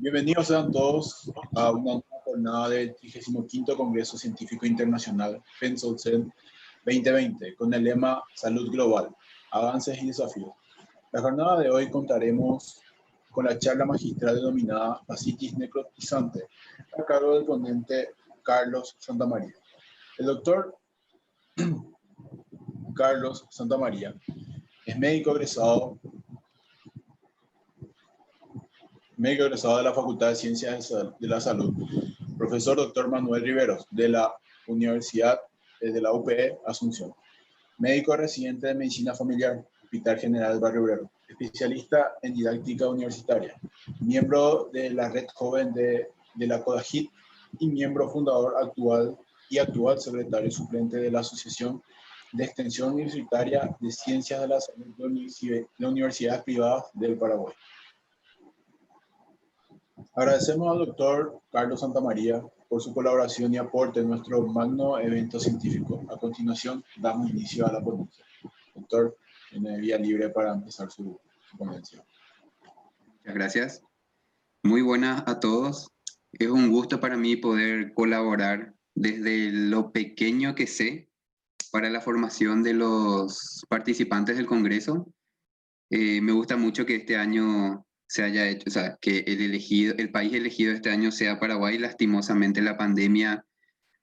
Bienvenidos sean todos a una nueva jornada del 35º Congreso Científico Internacional FENSOLCEN 2020 con el lema Salud Global, Avances y Desafíos. La jornada de hoy contaremos con la charla magistral denominada Fascitis necrotizante a cargo del ponente Carlos Santamaría. El doctor Carlos Santamaría es médico egresado de la Facultad de Ciencias de la Salud, profesor Dr. Manuel Riveros, de la Universidad de la UPE Asunción, médico residente de Medicina Familiar, Hospital General Barrio Obrero, especialista en didáctica universitaria, miembro de la Red Joven de la CODAGIT y miembro fundador actual secretario suplente de la Asociación de Extensión Universitaria de Ciencias de la Salud de Universidades Privadas del Paraguay. Agradecemos al doctor Carlos Santamaría por su colaboración y aporte en nuestro magno evento científico. A continuación, damos inicio a la ponencia. Doctor, tiene vía libre para empezar su ponencia. Muchas gracias. Muy buenas a todos. Es un gusto para mí poder colaborar desde lo pequeño que sé para la formación de los participantes del Congreso. Me gusta mucho que este año se haya hecho, o sea, que el país elegido este año sea Paraguay. Lastimosamente la pandemia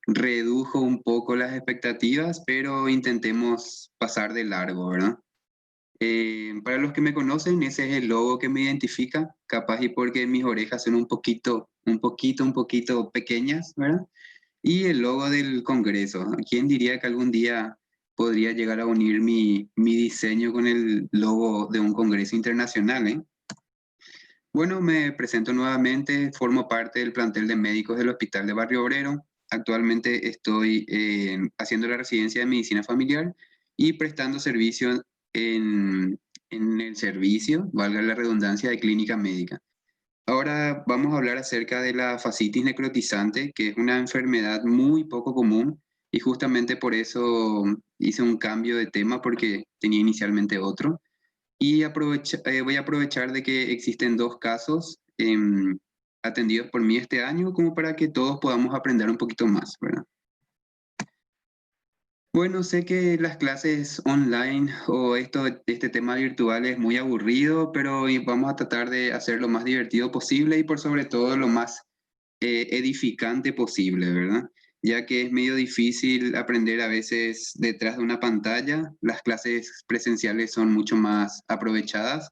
redujo un poco las expectativas, pero intentemos pasar de largo, ¿verdad? Para los que me conocen, ese es el logo que me identifica, capaz y porque mis orejas son un poquito pequeñas, ¿verdad? Y el logo del Congreso. ¿Quién diría que algún día podría llegar a unir mi diseño con el logo de un Congreso internacional, ¿eh? Bueno, me presento nuevamente, formo parte del plantel de médicos del Hospital de Barrio Obrero. Actualmente estoy haciendo la residencia de medicina familiar y prestando servicio en el servicio, valga la redundancia, de clínica médica. Ahora vamos a hablar acerca de la fascitis necrotizante, que es una enfermedad muy poco común y justamente por eso hice un cambio de tema porque tenía inicialmente otro. Y voy a aprovechar de que existen dos casos atendidos por mí este año como para que todos podamos aprender un poquito más, ¿verdad? Bueno, sé que las clases online o este tema virtual es muy aburrido, pero vamos a tratar de hacer lo más divertido posible y por sobre todo lo más edificante posible, ¿verdad? Ya que es medio difícil aprender a veces detrás de una pantalla, las clases presenciales son mucho más aprovechadas,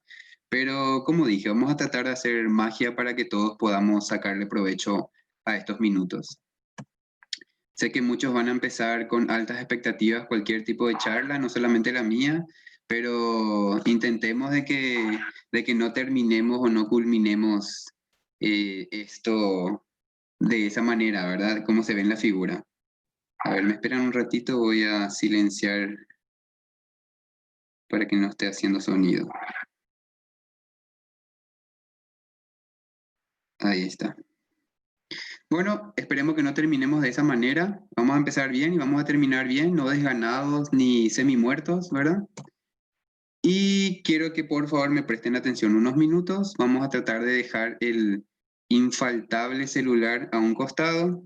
pero como dije, vamos a tratar de hacer magia para que todos podamos sacarle provecho a estos minutos. Sé que muchos van a empezar con altas expectativas cualquier tipo de charla, no solamente la mía, pero intentemos de que no terminemos o no culminemos esto de esa manera, ¿verdad? Como se ve en la figura. A ver, me esperan un ratito, voy a silenciar para que no esté haciendo sonido. Ahí está. Bueno, esperemos que no terminemos de esa manera. Vamos a empezar bien y vamos a terminar bien, no desganados ni semi-muertos, ¿verdad? Y quiero que por favor me presten atención unos minutos. Vamos a tratar de dejar el infaltable celular a un costado.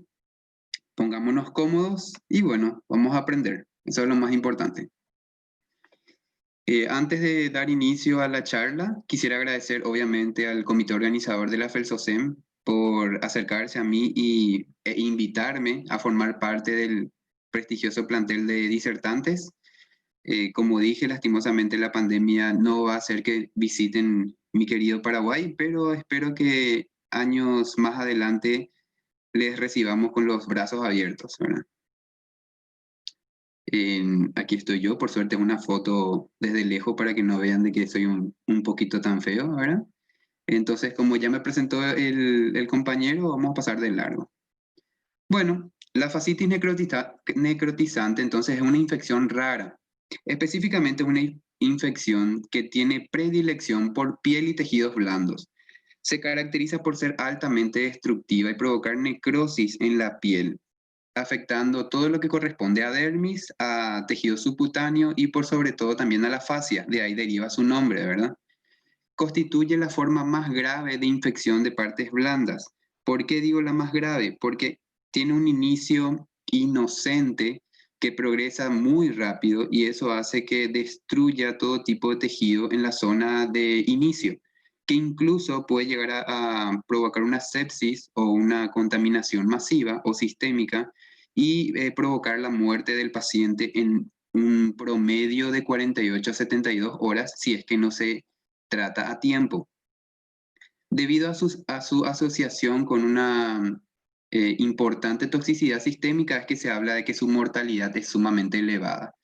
Pongámonos cómodos y bueno, vamos a aprender. Eso es lo más importante. Antes de dar inicio a la charla, quisiera agradecer obviamente al comité organizador de la FELSOCEM por acercarse a mí e invitarme a formar parte del prestigioso plantel de disertantes. Como dije, lastimosamente la pandemia no va a hacer que visiten mi querido Paraguay, pero espero que años más adelante les recibamos con los brazos abiertos, ¿verdad? Aquí estoy yo, por suerte una foto desde lejos para que no vean de que soy un poquito tan feo, ¿verdad? Entonces, como ya me presentó el compañero, vamos a pasar de largo. Bueno, la fascitis necrotizante entonces es una infección rara. Específicamente una infección que tiene predilección por piel y tejidos blandos. Se caracteriza por ser altamente destructiva y provocar necrosis en la piel, afectando todo lo que corresponde a dermis, a tejido subcutáneo y por sobre todo también a la fascia, de ahí deriva su nombre, ¿verdad? constituye la forma más grave de infección de partes blandas. ¿Por qué digo la más grave? Porque tiene un inicio inocente que progresa muy rápido y eso hace que destruya todo tipo de tejido en la zona de inicio, que incluso puede llegar a provocar una sepsis o una contaminación masiva o sistémica y provocar la muerte del paciente en un promedio de 48 a 72 horas si es que no se trata a tiempo. Debido a su asociación con una importante toxicidad sistémica, es que se habla de que su mortalidad es sumamente elevada.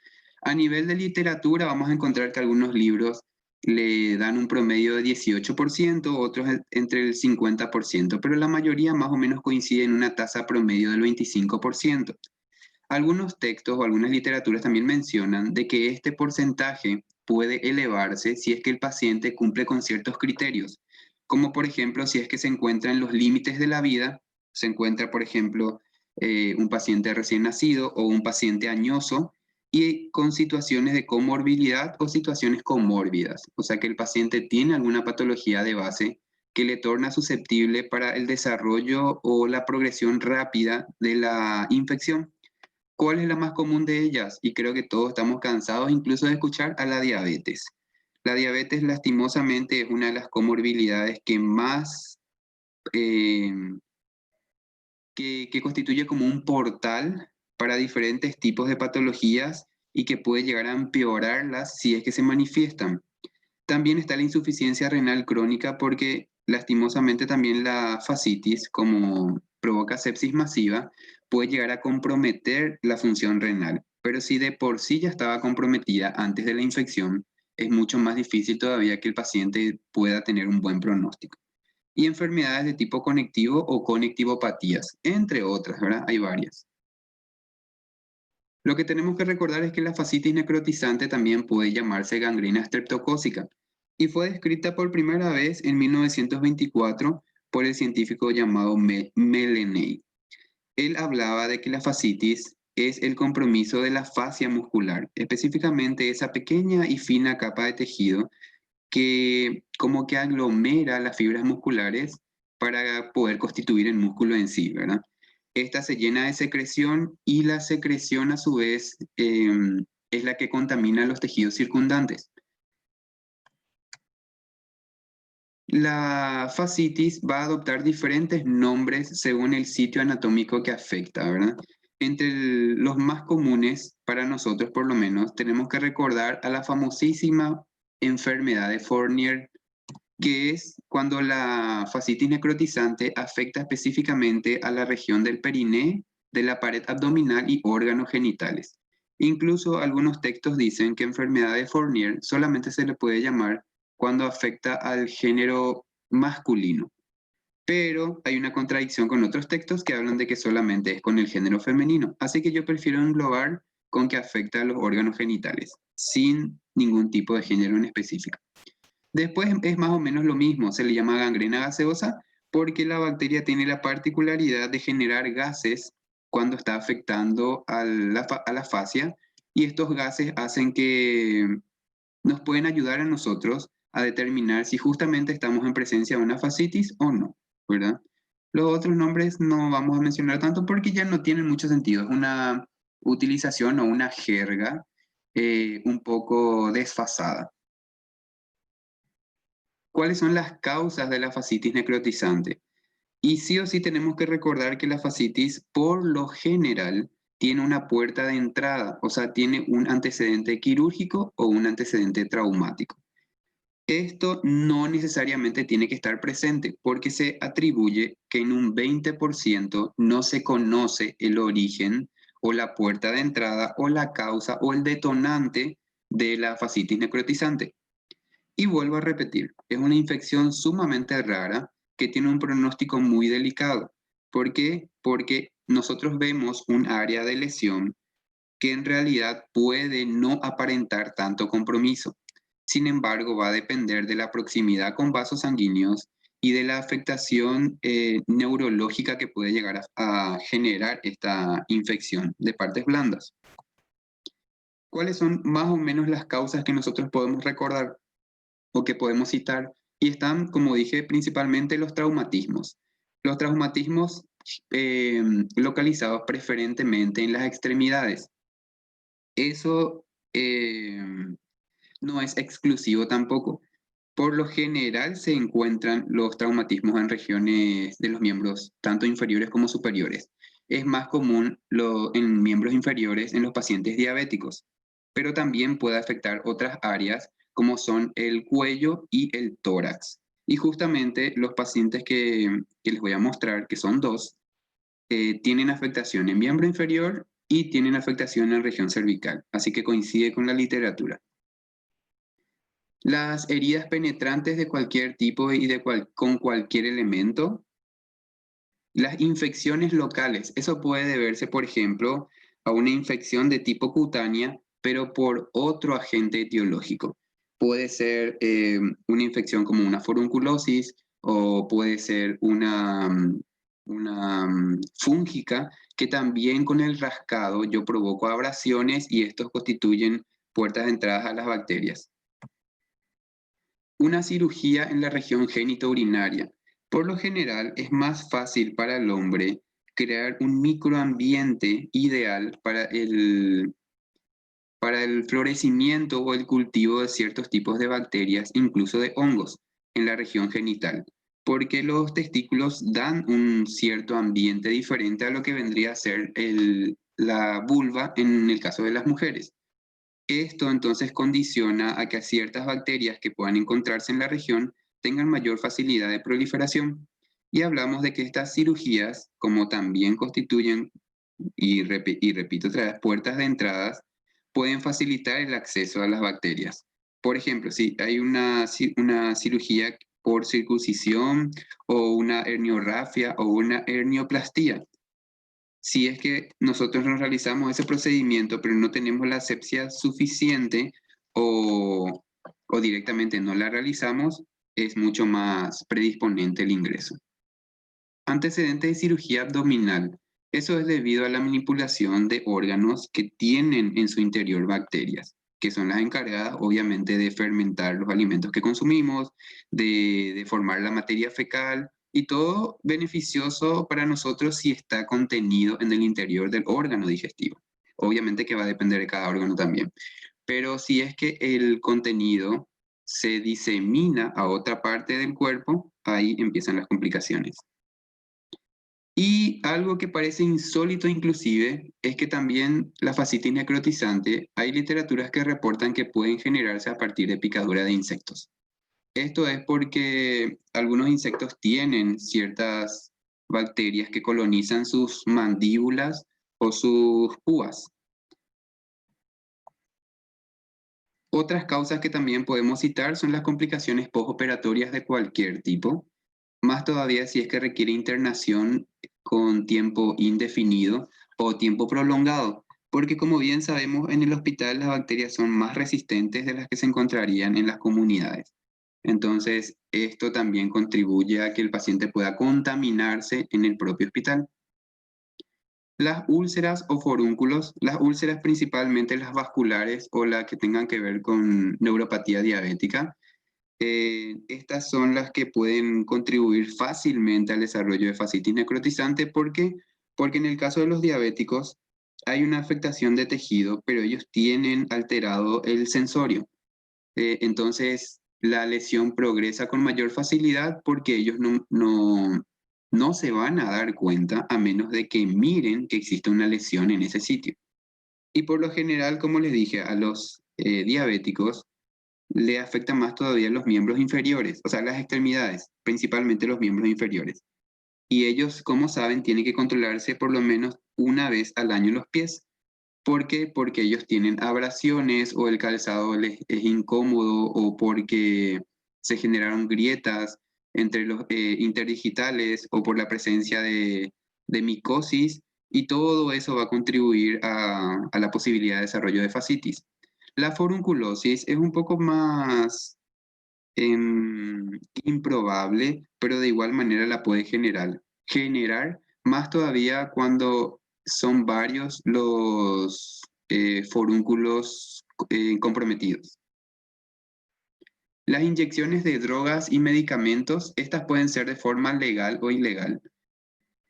A nivel de literatura, vamos a encontrar que algunos libros le dan un promedio de 18%, otros entre el 50%, pero la mayoría más o menos coincide en una tasa promedio del 25%. Algunos textos o algunas literaturas también mencionan de que este porcentaje puede elevarse si es que el paciente cumple con ciertos criterios, como por ejemplo si es que se encuentra en los límites de la vida, se encuentra por ejemplo un paciente recién nacido o un paciente añoso y con situaciones de comorbilidad o situaciones comórbidas, o sea que el paciente tiene alguna patología de base que le torna susceptible para el desarrollo o la progresión rápida de la infección. ¿Cuál es la más común de ellas? Y creo que todos estamos cansados incluso de escuchar a la diabetes. La diabetes lastimosamente es una de las comorbilidades que más, eh, que constituye como un portal para diferentes tipos de patologías y que puede llegar a empeorarlas si es que se manifiestan. También está la insuficiencia renal crónica porque lastimosamente también la fascitis, como provoca sepsis masiva, puede llegar a comprometer la función renal. Pero si de por sí ya estaba comprometida antes de la infección, es mucho más difícil todavía que el paciente pueda tener un buen pronóstico. Y enfermedades de tipo conectivo o conectivopatías, entre otras, ¿verdad? Hay varias. Lo que tenemos que recordar es que la fascitis necrotizante también puede llamarse gangrena estreptocócica y fue descrita por primera vez en 1924 por el científico llamado Meleney. Él hablaba de que la fascitis es el compromiso de la fascia muscular, específicamente esa pequeña y fina capa de tejido que como que aglomera las fibras musculares para poder constituir el músculo en sí, ¿verdad? Esta se llena de secreción y la secreción a su vez es la que contamina los tejidos circundantes. La fascitis va a adoptar diferentes nombres según el sitio anatómico que afecta, ¿verdad? Entre los más comunes, para nosotros por lo menos, tenemos que recordar a la famosísima enfermedad de Fournier, que es cuando la fascitis necrotizante afecta específicamente a la región del periné, de la pared abdominal y órganos genitales. Incluso algunos textos dicen que enfermedad de Fournier solamente se le puede llamar cuando afecta al género masculino. Pero hay una contradicción con otros textos que hablan de que solamente es con el género femenino. Así que yo prefiero englobar con que afecta a los órganos genitales, sin ningún tipo de género en específico. Después es más o menos lo mismo, se le llama gangrena gaseosa porque la bacteria tiene la particularidad de generar gases cuando está afectando a la fascia y estos gases hacen que nos pueden ayudar a nosotros a determinar si justamente estamos en presencia de una fascitis o no, ¿verdad? Los otros nombres no vamos a mencionar tanto porque ya no tienen mucho sentido, es una utilización o una jerga un poco desfasada. ¿Cuáles son las causas de la fascitis necrotizante? Y sí o sí tenemos que recordar que la fascitis, por lo general, tiene una puerta de entrada, o sea, tiene un antecedente quirúrgico o un antecedente traumático. Esto no necesariamente tiene que estar presente porque se atribuye que en un 20% no se conoce el origen o la puerta de entrada o la causa o el detonante de la fascitis necrotizante. Y vuelvo a repetir, es una infección sumamente rara que tiene un pronóstico muy delicado. ¿Por qué? Porque nosotros vemos un área de lesión que en realidad puede no aparentar tanto compromiso. Sin embargo, va a depender de la proximidad con vasos sanguíneos y de la afectación neurológica que puede llegar a generar esta infección de partes blandas. ¿Cuáles son más o menos las causas que nosotros podemos recordar o que podemos citar Y están, como dije, principalmente los traumatismos. Los traumatismos localizados preferentemente en las extremidades. Eso no es exclusivo tampoco. Por lo general se encuentran los traumatismos en regiones de los miembros, tanto inferiores como superiores. Es más común en miembros inferiores en los pacientes diabéticos, pero también puede afectar otras áreas como son el cuello y el tórax. Y justamente los pacientes que les voy a mostrar, que son dos, tienen afectación en miembro inferior y tienen afectación en región cervical, así que coincide con la literatura. Las heridas penetrantes de cualquier tipo y con cualquier elemento. Las infecciones locales. Eso puede deberse, por ejemplo, a una infección de tipo cutánea, pero por otro agente etiológico. Puede ser una infección como una forunculosis o puede ser una fúngica, que también con el rascado yo provoco abrasiones y estos constituyen puertas de entrada a las bacterias. Una cirugía en la región genitourinaria. Por lo general, es más fácil para el hombre crear un microambiente ideal para el florecimiento o el cultivo de ciertos tipos de bacterias, incluso de hongos, en la región genital, porque los testículos dan un cierto ambiente diferente a lo que vendría a ser la vulva en el caso de las mujeres. Esto entonces condiciona a que ciertas bacterias que puedan encontrarse en la región tengan mayor facilidad de proliferación. Y hablamos de que estas cirugías, como también constituyen, y repito otra vez, puertas de entradas, pueden facilitar el acceso a las bacterias. Por ejemplo, si hay una cirugía por circuncisión o una herniorrafia o una hernioplastía, si es que nosotros nos realizamos ese procedimiento, pero no tenemos la asepsia suficiente o directamente no la realizamos, es mucho más predisponente el ingreso. Antecedentes de cirugía abdominal. Eso es debido a la manipulación de órganos que tienen en su interior bacterias, que son las encargadas obviamente de fermentar los alimentos que consumimos, de formar la materia fecal y todo beneficioso para nosotros si está contenido en el interior del órgano digestivo. Obviamente que va a depender de cada órgano también. Pero si es que el contenido se disemina a otra parte del cuerpo, ahí empiezan las complicaciones. Y algo que parece insólito inclusive es que también la fascitis necrotizante, hay literaturas que reportan que pueden generarse a partir de picadura de insectos. Esto es porque algunos insectos tienen ciertas bacterias que colonizan sus mandíbulas o sus púas. Otras causas que también podemos citar son las complicaciones postoperatorias de cualquier tipo, más todavía si es que requiere internación con tiempo indefinido o tiempo prolongado, porque como bien sabemos, en el hospital las bacterias son más resistentes de las que se encontrarían en las comunidades. Entonces, esto también contribuye a que el paciente pueda contaminarse en el propio hospital. Las úlceras o forúnculos, las úlceras principalmente las vasculares o las que tengan que ver con neuropatía diabética, estas son las que pueden contribuir fácilmente al desarrollo de fascitis necrotizante. ¿Por qué? Porque en el caso de los diabéticos hay una afectación de tejido, pero ellos tienen alterado el sensorio. Entonces, la lesión progresa con mayor facilidad porque ellos no se van a dar cuenta a menos de que miren que existe una lesión en ese sitio. Y por lo general, como les dije, a los diabéticos le afecta más todavía los miembros inferiores, o sea, las extremidades, principalmente los miembros inferiores. Y ellos, como saben, tienen que controlarse por lo menos una vez al año los pies. ¿Por qué? Porque ellos tienen abrasiones o el calzado les es incómodo o porque se generaron grietas entre los interdigitales o por la presencia de micosis, y todo eso va a contribuir a la posibilidad de desarrollo de fascitis. La forunculosis es un poco más improbable, pero de igual manera la puede generar más todavía cuando son varios los forúnculos comprometidos. Las inyecciones de drogas y medicamentos, estas pueden ser de forma legal o ilegal.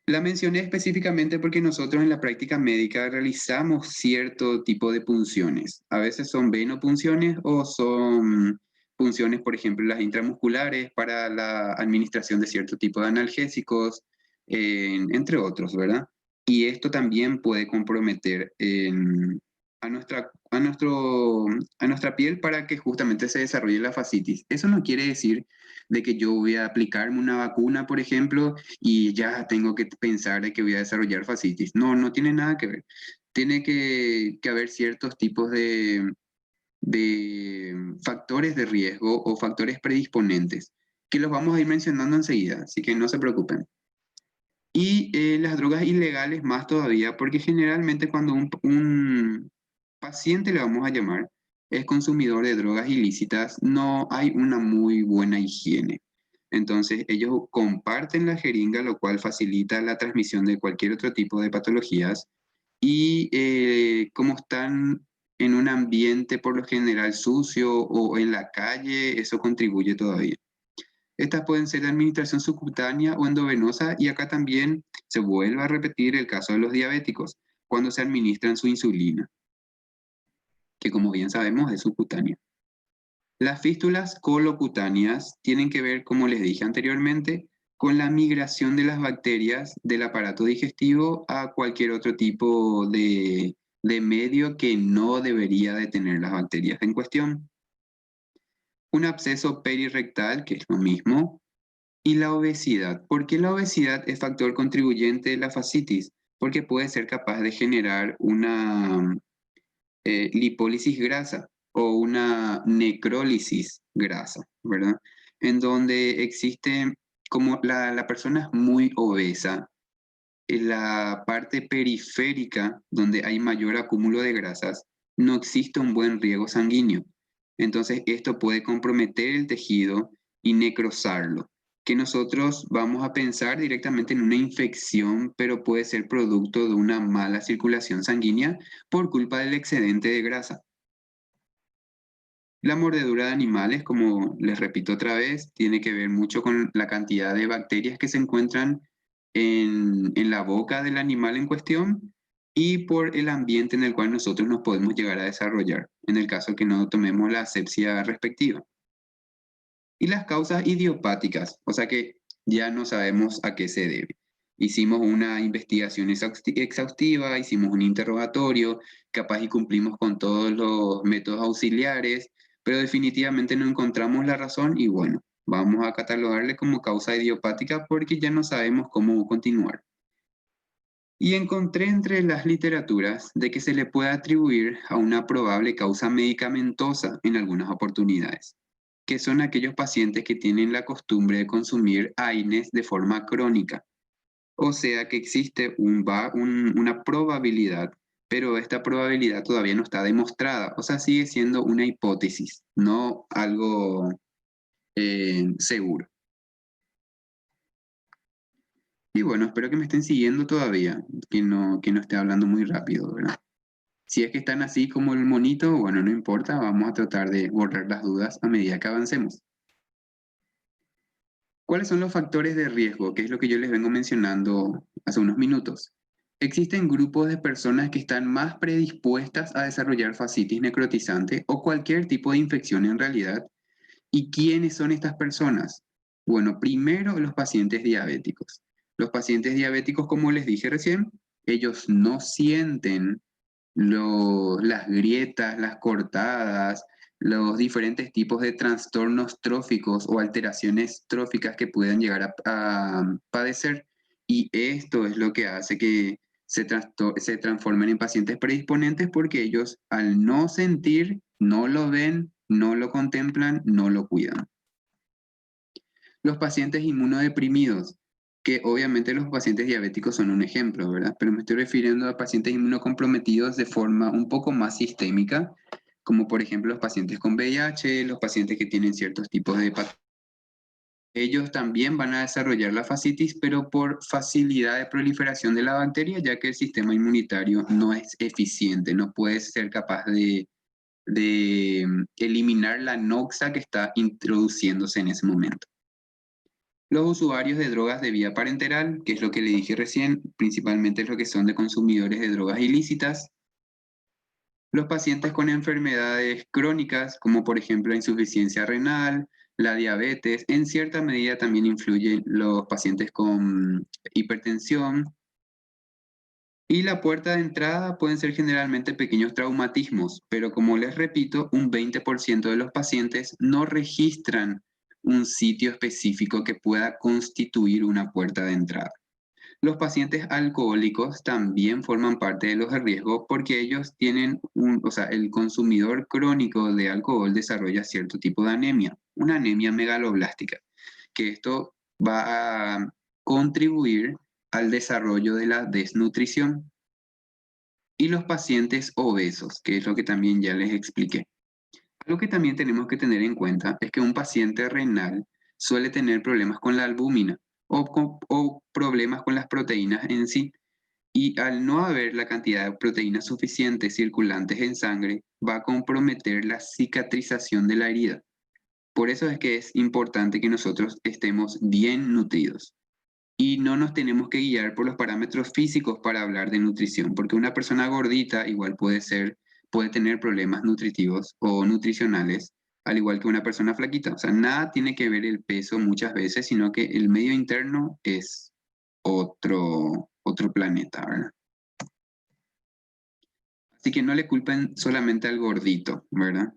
La mencioné específicamente porque nosotros en la práctica médica realizamos cierto tipo de punciones. A veces son venopunciones o son punciones, por ejemplo, las intramusculares para la administración de cierto tipo de analgésicos, entre otros, ¿verdad? Y esto también puede comprometer a nuestra piel para que justamente se desarrolle la fascitis. Eso no quiere decir de que yo voy a aplicarme una vacuna, por ejemplo, y ya tengo que pensar de que voy a desarrollar fascitis. No, no tiene nada que ver. Tiene que haber ciertos tipos de factores de riesgo o factores predisponentes, que los vamos a ir mencionando enseguida, así que no se preocupen. Y las drogas ilegales más todavía, porque generalmente cuando un paciente, le vamos a llamar, es consumidor de drogas ilícitas, no hay una muy buena higiene. Entonces ellos comparten la jeringa, lo cual facilita la transmisión de cualquier otro tipo de patologías. Y como están en un ambiente por lo general sucio o en la calle, eso contribuye todavía. Estas pueden ser de administración subcutánea o endovenosa, y acá también se vuelve a repetir el caso de los diabéticos, cuando se administran su insulina, que como bien sabemos es subcutánea. Las fístulas colocutáneas tienen que ver, como les dije anteriormente, con la migración de las bacterias del aparato digestivo a cualquier otro tipo de medio que no debería de tener las bacterias en cuestión. Un absceso perirrectal, que es lo mismo, y la obesidad. ¿Por qué la obesidad es factor contribuyente de la fascitis? Porque puede ser capaz de generar una lipólisis grasa o una necrólisis grasa, ¿verdad? En donde existe, como la persona es muy obesa, en la parte periférica, donde hay mayor acúmulo de grasas, no existe un buen riego sanguíneo. Entonces, esto puede comprometer el tejido y necrosarlo, que nosotros vamos a pensar directamente en una infección, pero puede ser producto de una mala circulación sanguínea por culpa del excedente de grasa. La mordedura de animales, como les repito otra vez, tiene que ver mucho con la cantidad de bacterias que se encuentran en la boca del animal en cuestión y por el ambiente en el cual nosotros nos podemos llegar a desarrollar, en el caso que no tomemos la asepsia respectiva. Y las causas idiopáticas, o sea que ya no sabemos a qué se debe. Hicimos una investigación exhaustiva, hicimos un interrogatorio, capaz y cumplimos con todos los métodos auxiliares, pero definitivamente no encontramos la razón y bueno, vamos a catalogarle como causa idiopática porque ya no sabemos cómo continuar. Y encontré entre las literaturas de que se le puede atribuir a una probable causa medicamentosa en algunas oportunidades, que son aquellos pacientes que tienen la costumbre de consumir AINES de forma crónica. O sea que existe una probabilidad, pero esta probabilidad todavía no está demostrada. O sea, sigue siendo una hipótesis, no algo seguro. Y bueno, espero que me estén siguiendo todavía, que no esté hablando muy rápido, ¿verdad? Si es que están así como el monito, bueno, no importa, vamos a tratar de borrar las dudas a medida que avancemos. ¿Cuáles son los factores de riesgo? Que es lo que yo les vengo mencionando hace unos minutos. Existen grupos de personas que están más predispuestas a desarrollar fascitis necrotizante o cualquier tipo de infección en realidad. ¿Y quiénes son estas personas? Bueno, primero los pacientes diabéticos. Los pacientes diabéticos, como les dije recién, ellos no sienten las grietas, las cortadas, los diferentes tipos de trastornos tróficos o alteraciones tróficas que puedan llegar a padecer. Y esto es lo que hace que se transformen en pacientes predisponentes, porque ellos al no sentir, no lo ven, no lo contemplan, no lo cuidan. Los pacientes inmunodeprimidos, que obviamente los pacientes diabéticos son un ejemplo, ¿verdad? Pero me estoy refiriendo a pacientes inmunocomprometidos de forma un poco más sistémica, como por ejemplo los pacientes con VIH, los pacientes que tienen ciertos tipos de patologías. Ellos también van a desarrollar la fascitis, pero por facilidad de proliferación de la bacteria, ya que el sistema inmunitario no es eficiente, no puede ser capaz de eliminar la noxa que está introduciéndose en ese momento. Los usuarios de drogas de vía parenteral, que es lo que le dije recién, principalmente es lo que son de consumidores de drogas ilícitas. Los pacientes con enfermedades crónicas, como por ejemplo la insuficiencia renal, la diabetes, en cierta medida también influyen los pacientes con hipertensión. Y la puerta de entrada pueden ser generalmente pequeños traumatismos, pero como les repito, un 20% de los pacientes no registran un sitio específico que pueda constituir una puerta de entrada. Los pacientes alcohólicos también forman parte de los de riesgo porque ellos tienen el consumidor crónico de alcohol desarrolla cierto tipo de anemia, una anemia megaloblástica, que esto va a contribuir al desarrollo de la desnutrición. Y los pacientes obesos, que es lo que también ya les expliqué. Algo que también tenemos que tener en cuenta es que un paciente renal suele tener problemas con la albúmina o problemas con las proteínas en sí. Y al no haber la cantidad de proteínas suficientes circulantes en sangre, va a comprometer la cicatrización de la herida. Por eso es que es importante que nosotros estemos bien nutridos. Y no nos tenemos que guiar por los parámetros físicos para hablar de nutrición, porque una persona gordita igual puede tener problemas nutritivos o nutricionales, al igual que una persona flaquita. O sea, nada tiene que ver el peso muchas veces, sino que el medio interno es otro planeta, ¿verdad? Así que no le culpen solamente al gordito, ¿verdad?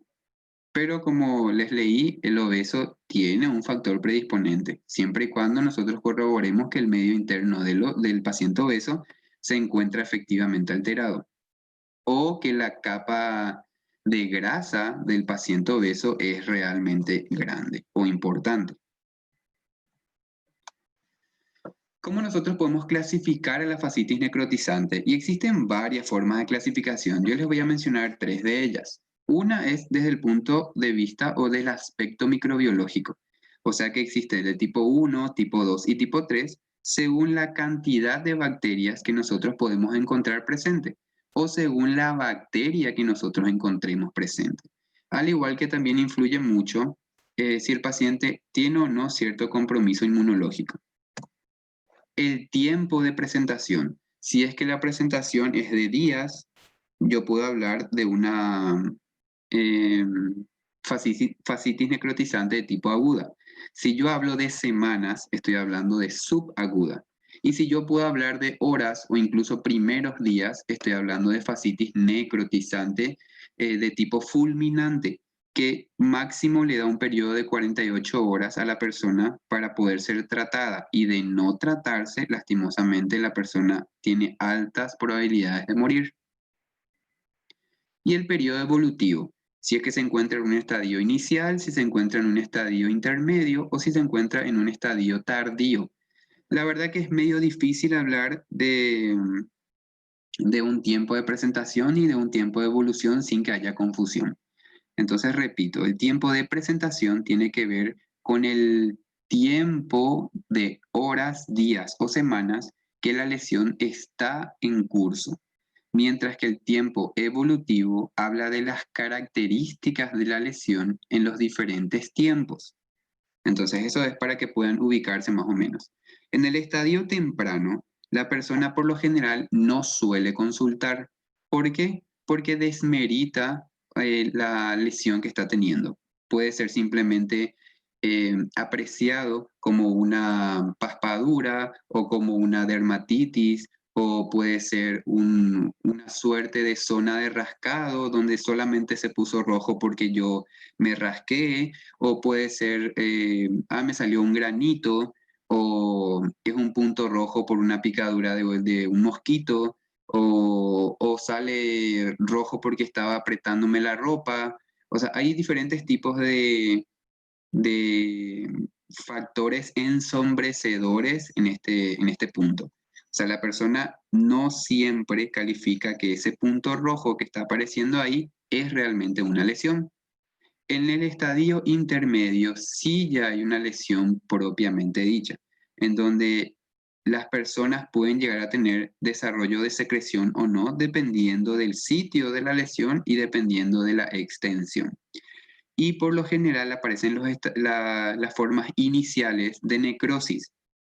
Pero como les leí, el obeso tiene un factor predisponente, siempre y cuando nosotros corroboremos que el medio interno del paciente obeso se encuentra efectivamente alterado o que la capa de grasa del paciente obeso es realmente grande o importante. ¿Cómo nosotros podemos clasificar a la fascitis necrotizante? Y existen varias formas de clasificación. Yo les voy a mencionar 3 de ellas. Una es desde el punto de vista o del aspecto microbiológico. O sea que existe de tipo 1, tipo 2 y tipo 3 según la cantidad de bacterias que nosotros podemos encontrar presente o según la bacteria que nosotros encontremos presente. Al igual que también influye mucho si el paciente tiene o no cierto compromiso inmunológico. El tiempo de presentación. Si es que la presentación es de días, yo puedo hablar de una fascitis necrotizante de tipo aguda. Si yo hablo de semanas, estoy hablando de subaguda. Y si yo puedo hablar de horas o incluso primeros días, estoy hablando de fascitis necrotizante de tipo fulminante, que máximo le da un periodo de 48 horas a la persona para poder ser tratada, y de no tratarse, lastimosamente, la persona tiene altas probabilidades de morir. Y el periodo evolutivo, si es que se encuentra en un estadio inicial, si se encuentra en un estadio intermedio o si se encuentra en un estadio tardío. La verdad que es medio difícil hablar de un tiempo de presentación y de un tiempo de evolución sin que haya confusión. Entonces, repito, el tiempo de presentación tiene que ver con el tiempo de horas, días o semanas que la lesión está en curso, mientras que el tiempo evolutivo habla de las características de la lesión en los diferentes tiempos. Entonces, eso es para que puedan ubicarse más o menos. En el estadio temprano, la persona por lo general no suele consultar. ¿Por qué? Porque desmerita la lesión que está teniendo. Puede ser simplemente apreciado como una paspadura o como una dermatitis, o puede ser una suerte de zona de rascado donde solamente se puso rojo porque yo me rasqué, o puede ser, me salió un granito, o es un punto rojo por una picadura de un mosquito, o sale rojo porque estaba apretándome la ropa. O sea, hay diferentes tipos de factores ensombrecedores en este punto. O sea, la persona no siempre califica que ese punto rojo que está apareciendo ahí es realmente una lesión. En el estadio intermedio sí ya hay una lesión propiamente dicha, en donde las personas pueden llegar a tener desarrollo de secreción o no, dependiendo del sitio de la lesión y dependiendo de la extensión. Y por lo general aparecen las formas iniciales de necrosis,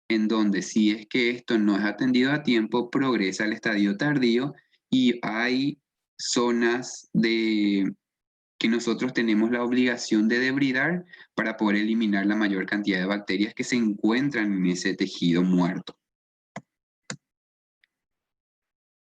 en donde si es que esto no es atendido a tiempo, progresa al estadio tardío y hay zonas que nosotros tenemos la obligación de debridar para poder eliminar la mayor cantidad de bacterias que se encuentran en ese tejido muerto.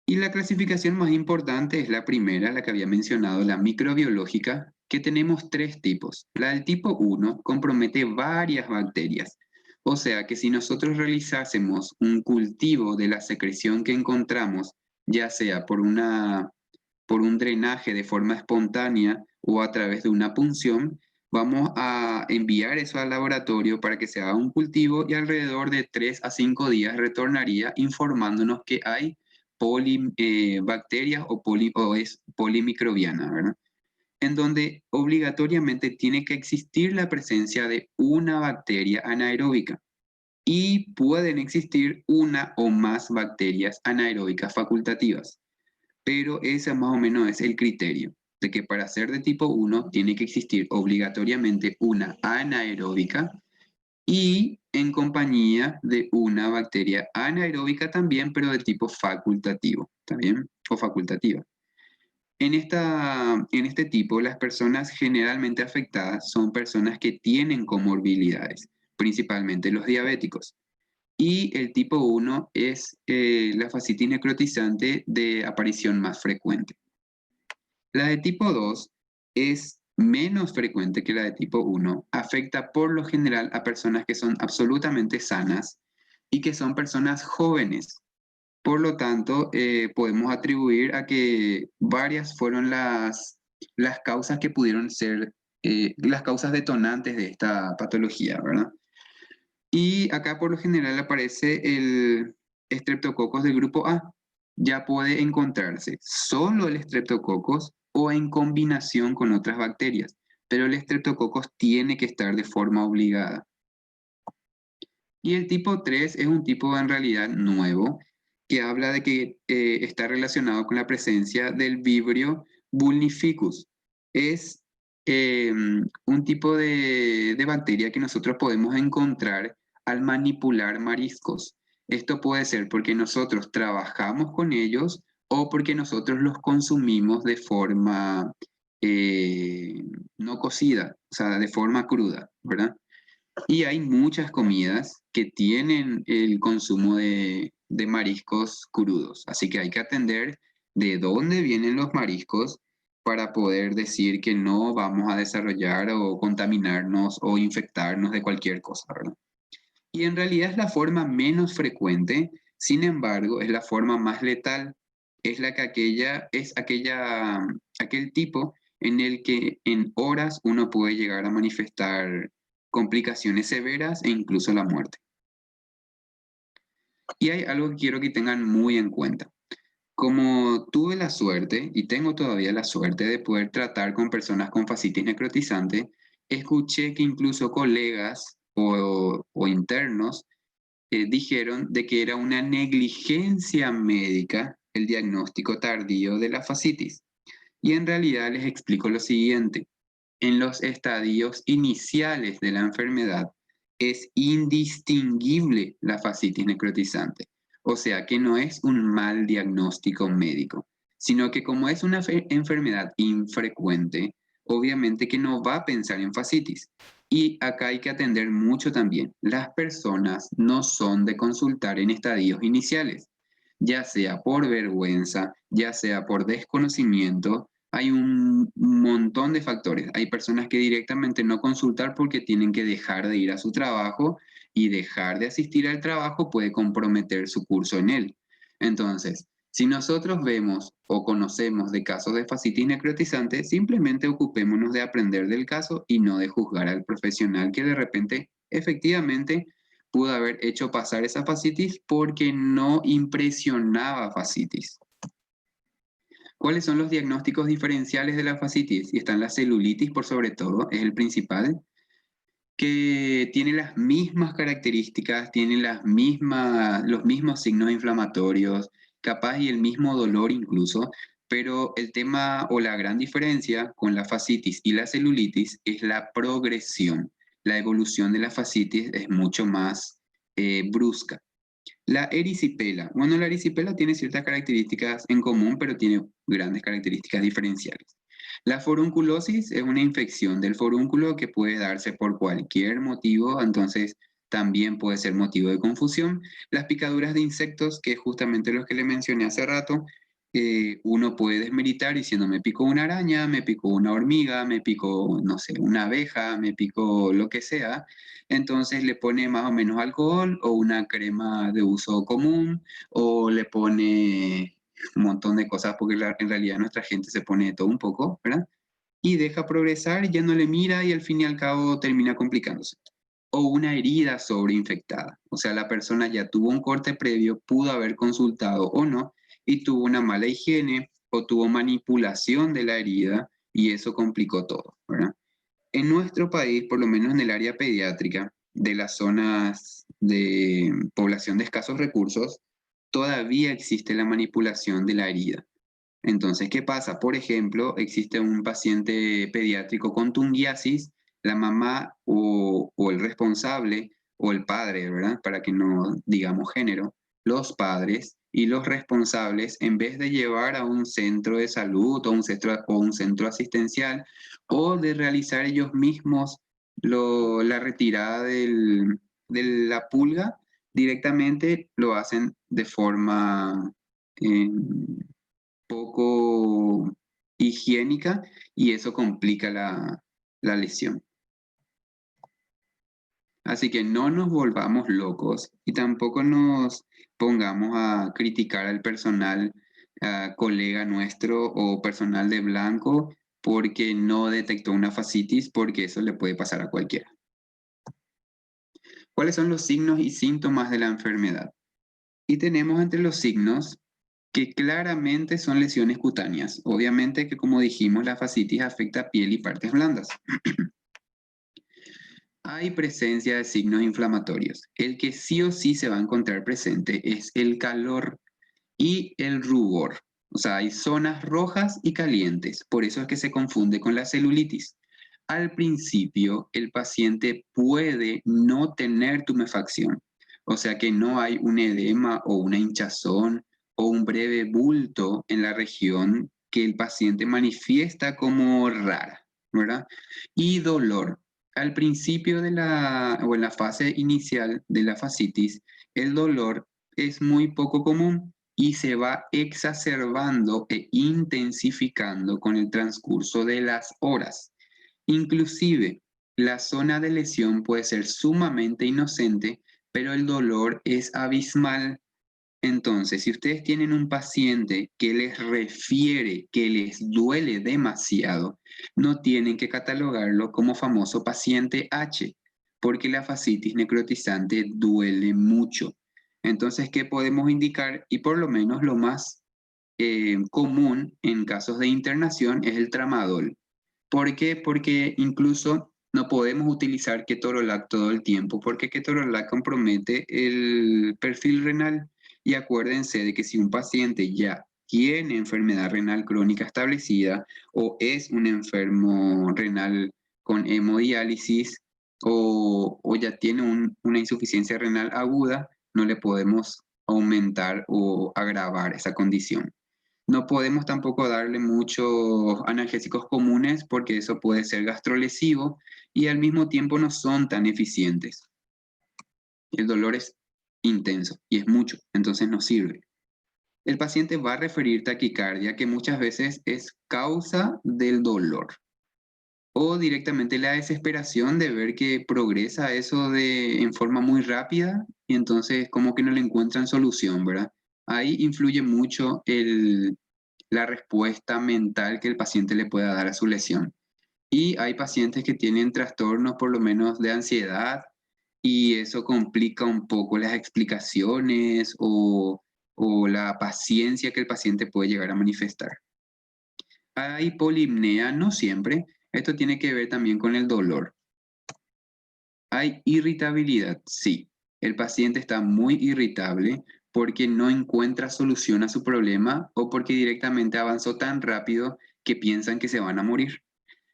Y la clasificación más importante es la primera, la que había mencionado, la microbiológica, que tenemos 3 tipos. La del tipo 1 compromete varias bacterias. O sea que si nosotros realizásemos un cultivo de la secreción que encontramos, ya sea por un drenaje de forma espontánea o a través de una punción, vamos a enviar eso al laboratorio para que se haga un cultivo y alrededor de 3 a 5 días retornaría informándonos que hay bacterias o es polimicrobiana, ¿verdad? En donde obligatoriamente tiene que existir la presencia de una bacteria anaeróbica y pueden existir una o más bacterias anaeróbicas facultativas. Pero ese más o menos es el criterio, de que para ser de tipo 1 tiene que existir obligatoriamente una anaeróbica y en compañía de una bacteria anaeróbica también, pero de tipo facultativo, ¿también? O facultativa. En este tipo, las personas generalmente afectadas son personas que tienen comorbilidades, principalmente los diabéticos. Y el tipo 1 es la fascitis necrotizante de aparición más frecuente. La de tipo 2 es menos frecuente que la de tipo 1, afecta por lo general a personas que son absolutamente sanas y que son personas jóvenes. Por lo tanto, podemos atribuir a que varias fueron las causas que pudieron ser las causas detonantes de esta patología, ¿verdad? Y acá por lo general aparece el estreptococos del grupo A. Ya puede encontrarse solo el estreptococos o en combinación con otras bacterias, pero el estreptococos tiene que estar de forma obligada. Y el tipo 3 es un tipo en realidad nuevo que habla de que está relacionado con la presencia del Vibrio vulnificus. Es un tipo de bacteria que nosotros podemos encontrar al manipular mariscos. Esto puede ser porque nosotros trabajamos con ellos o porque nosotros los consumimos de forma no cocida, o sea, de forma cruda, ¿verdad? Y hay muchas comidas que tienen el consumo de mariscos crudos, así que hay que atender de dónde vienen los mariscos para poder decir que no vamos a desarrollar o contaminarnos o infectarnos de cualquier cosa, ¿verdad? Y en realidad es la forma menos frecuente, sin embargo, es la forma más letal, es aquel tipo en el que en horas uno puede llegar a manifestar complicaciones severas e incluso la muerte. Y hay algo que quiero que tengan muy en cuenta. Como tuve la suerte, y tengo todavía la suerte de poder tratar con personas con fascitis necrotizante, escuché que incluso colegas o internos dijeron de que era una negligencia médica el diagnóstico tardío de la fascitis. Y en realidad les explico lo siguiente. En los estadios iniciales de la enfermedad es indistinguible la fascitis necrotizante. O sea que no es un mal diagnóstico médico, sino que como es una enfermedad infrecuente, obviamente que no va a pensar en fascitis. Y acá hay que atender mucho también. Las personas no son de consultar en estadios iniciales, ya sea por vergüenza, ya sea por desconocimiento. Hay un montón de factores. Hay personas que directamente no consultar porque tienen que dejar de ir a su trabajo y dejar de asistir al trabajo puede comprometer su curso en él. Entonces, si nosotros vemos o conocemos de casos de fascitis necrotizante, simplemente ocupémonos de aprender del caso y no de juzgar al profesional que de repente efectivamente pudo haber hecho pasar esa fascitis porque no impresionaba fascitis. ¿Cuáles son los diagnósticos diferenciales de la fascitis? Y están la celulitis por sobre todo, es el principal. que tiene las mismas características, tiene los mismos signos inflamatorios, capaz y el mismo dolor incluso, pero el tema o la gran diferencia con la fascitis y la celulitis es la progresión. La evolución de la fascitis es mucho más brusca. La erisipela. Bueno, la erisipela tiene ciertas características en común, pero tiene grandes características diferenciales. La forunculosis es una infección del forúnculo que puede darse por cualquier motivo, entonces también puede ser motivo de confusión. Las picaduras de insectos, que es justamente lo que le mencioné hace rato, uno puede desmeritar diciendo me picó una araña, me picó una hormiga, me picó, no sé, una abeja, me picó lo que sea. Entonces le pone más o menos alcohol o una crema de uso común o le pone un montón de cosas porque en realidad nuestra gente se pone de todo un poco, ¿verdad? Y deja progresar, ya no le mira y al fin y al cabo termina complicándose. O una herida sobreinfectada, o sea, la persona ya tuvo un corte previo, pudo haber consultado o no, y tuvo una mala higiene o tuvo manipulación de la herida y eso complicó todo, ¿verdad? En nuestro país, por lo menos en el área pediátrica, de las zonas de población de escasos recursos, todavía existe la manipulación de la herida. Entonces, ¿qué pasa? Por ejemplo, existe un paciente pediátrico con tungiasis, la mamá o el responsable o el padre, ¿verdad? Para que no digamos género, los padres y los responsables, en vez de llevar a un centro de salud o un centro asistencial o de realizar ellos mismos la retirada de la pulga, directamente lo hacen de forma eh, poco higiénica y eso complica la lesión. Así que no nos volvamos locos y tampoco nos pongamos a criticar al personal, colega nuestro o personal de blanco porque no detectó una fascitis, porque eso le puede pasar a cualquiera. ¿Cuáles son los signos y síntomas de la enfermedad? Y tenemos entre los signos que claramente son lesiones cutáneas. Obviamente que, como dijimos, la fascitis afecta piel y partes blandas. Hay presencia de signos inflamatorios. El que sí o sí se va a encontrar presente es el calor y el rubor. O sea, hay zonas rojas y calientes. Por eso es que se confunde con la celulitis. Al principio, el paciente puede no tener tumefacción. O sea que no hay un edema o una hinchazón o un breve bulto en la región que el paciente manifiesta como rara, ¿verdad? Y dolor. Al principio o en la fase inicial de la fascitis, el dolor es muy poco común y se va exacerbando e intensificando con el transcurso de las horas. Inclusive, la zona de lesión puede ser sumamente inocente, pero el dolor es abismal. Entonces, si ustedes tienen un paciente que les refiere que les duele demasiado, no tienen que catalogarlo como famoso paciente H, porque la fascitis necrotizante duele mucho. Entonces, ¿qué podemos indicar? Y por lo menos lo más común en casos de internación es el tramadol. ¿Por qué? Porque incluso no podemos utilizar ketorolac todo el tiempo, porque ketorolac compromete el perfil renal. Y acuérdense de que si un paciente ya tiene enfermedad renal crónica establecida o es un enfermo renal con hemodiálisis o ya tiene una insuficiencia renal aguda, no le podemos aumentar o agravar esa condición. No podemos tampoco darle muchos analgésicos comunes porque eso puede ser gastrolesivo y al mismo tiempo no son tan eficientes. El dolor es intenso y es mucho, entonces no sirve. El paciente va a referir taquicardia que muchas veces es causa del dolor o directamente la desesperación de ver que progresa eso en forma muy rápida y entonces como que no le encuentran solución, ¿verdad? Ahí influye mucho la respuesta mental que el paciente le pueda dar a su lesión. Y hay pacientes que tienen trastornos por lo menos de ansiedad y eso complica un poco las explicaciones o la paciencia que el paciente puede llegar a manifestar. Hay polipnea, no siempre. Esto tiene que ver también con el dolor. ¿Hay irritabilidad? Sí. El paciente está muy irritable porque no encuentra solución a su problema o porque directamente avanzó tan rápido que piensan que se van a morir.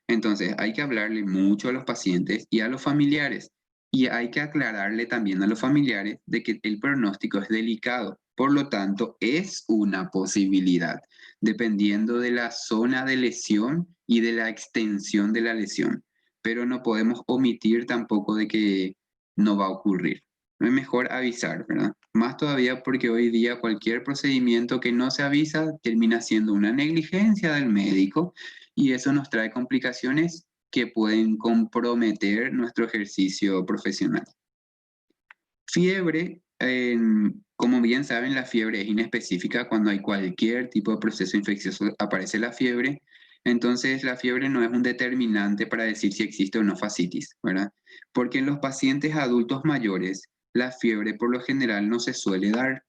Entonces, hay que hablarle mucho a los pacientes y a los familiares. Y hay que aclararle también a los familiares de que el pronóstico es delicado. Por lo tanto, es una posibilidad, dependiendo de la zona de lesión y de la extensión de la lesión. Pero no podemos omitir tampoco de que no va a ocurrir. Es mejor avisar, ¿verdad? Más todavía porque hoy día cualquier procedimiento que no se avisa termina siendo una negligencia del médico y eso nos trae complicaciones que pueden comprometer nuestro ejercicio profesional. Fiebre, como bien saben, la fiebre es inespecífica. Cuando hay cualquier tipo de proceso infeccioso aparece la fiebre. Entonces, la fiebre no es un determinante para decir si existe o no fascitis, ¿verdad? Porque en los pacientes adultos mayores, la fiebre por lo general no se suele dar.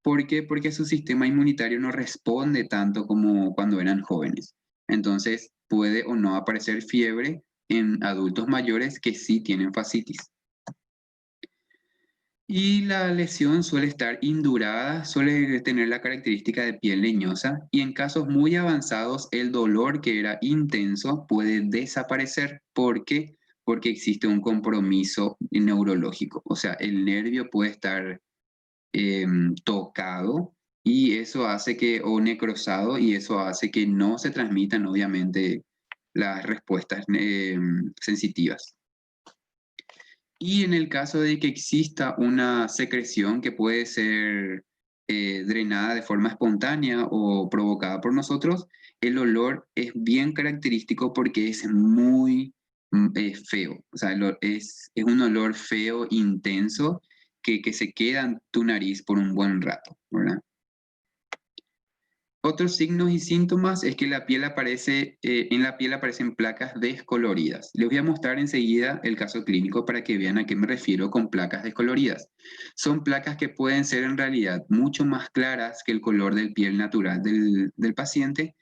¿Por qué? Porque su sistema inmunitario no responde tanto como cuando eran jóvenes. Entonces, puede o no aparecer fiebre en adultos mayores que sí tienen fascitis. Y la lesión suele estar indurada, suele tener la característica de piel leñosa y en casos muy avanzados el dolor que era intenso puede desaparecer. ¿Por qué? Porque existe un compromiso neurológico. O sea, el nervio puede estar tocado y eso hace que, o necrosado, y eso hace que no se transmitan obviamente las respuestas sensitivas. Y en el caso de que exista una secreción que puede ser drenada de forma espontánea o provocada por nosotros, el olor es bien característico porque es muy feo. O sea, es un olor feo, intenso, que se queda en tu nariz por un buen rato, ¿verdad? Otros signos y síntomas es que en la piel aparecen placas descoloridas. Les voy a mostrar enseguida el caso clínico para que vean a qué me refiero con placas descoloridas. Son placas que pueden ser en realidad mucho más claras que el color de piel natural del paciente,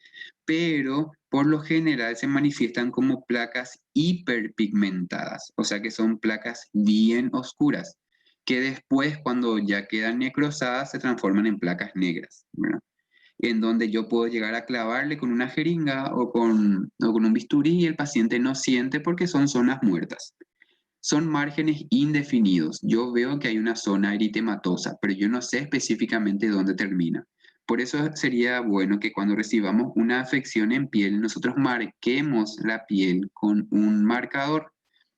pero por lo general se manifiestan como placas hiperpigmentadas, o sea que son placas bien oscuras, que después cuando ya quedan necrosadas se transforman en placas negras, ¿verdad? En donde yo puedo llegar a clavarle con una jeringa o con un bisturí y el paciente no siente porque son zonas muertas. Son márgenes indefinidos. Yo veo que hay una zona eritematosa, pero yo no sé específicamente dónde termina. Por eso sería bueno que cuando recibamos una afección en piel, nosotros marquemos la piel con un marcador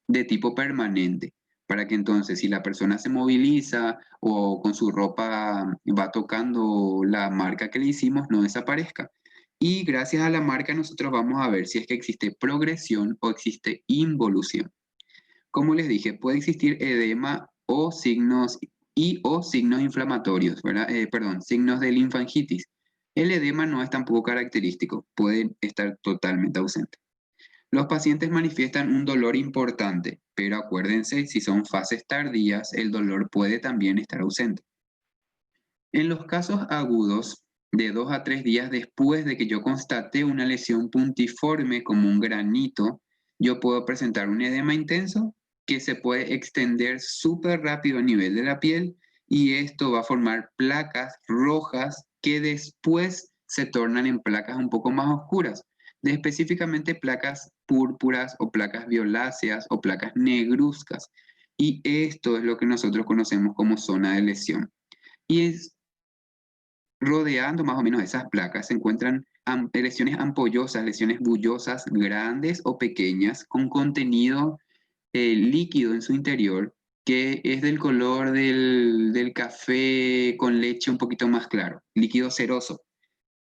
de tipo permanente, para que entonces si la persona se moviliza o con su ropa va tocando la marca que le hicimos, no desaparezca. Y gracias a la marca nosotros vamos a ver si es que existe progresión o existe involución. Como les dije, puede existir edema o signos o signos inflamatorios, ¿verdad? Perdón, signos de linfangitis. El edema no es tampoco característico, puede estar totalmente ausente. Los pacientes manifiestan un dolor importante, pero acuérdense, si son fases tardías, el dolor puede también estar ausente. En los casos agudos, de 2 a 3 días después de que yo constate una lesión puntiforme como un granito, yo puedo presentar un edema intenso que se puede extender súper rápido a nivel de la piel y esto va a formar placas rojas que después se tornan en placas un poco más oscuras, de específicamente placas púrpuras o placas violáceas o placas negruzcas. Y esto es lo que nosotros conocemos como zona de lesión. Y es rodeando más o menos esas placas se encuentran lesiones ampollosas, lesiones bullosas grandes o pequeñas con contenido líquido en su interior que es del color del café con leche un poquito más claro, líquido ceroso.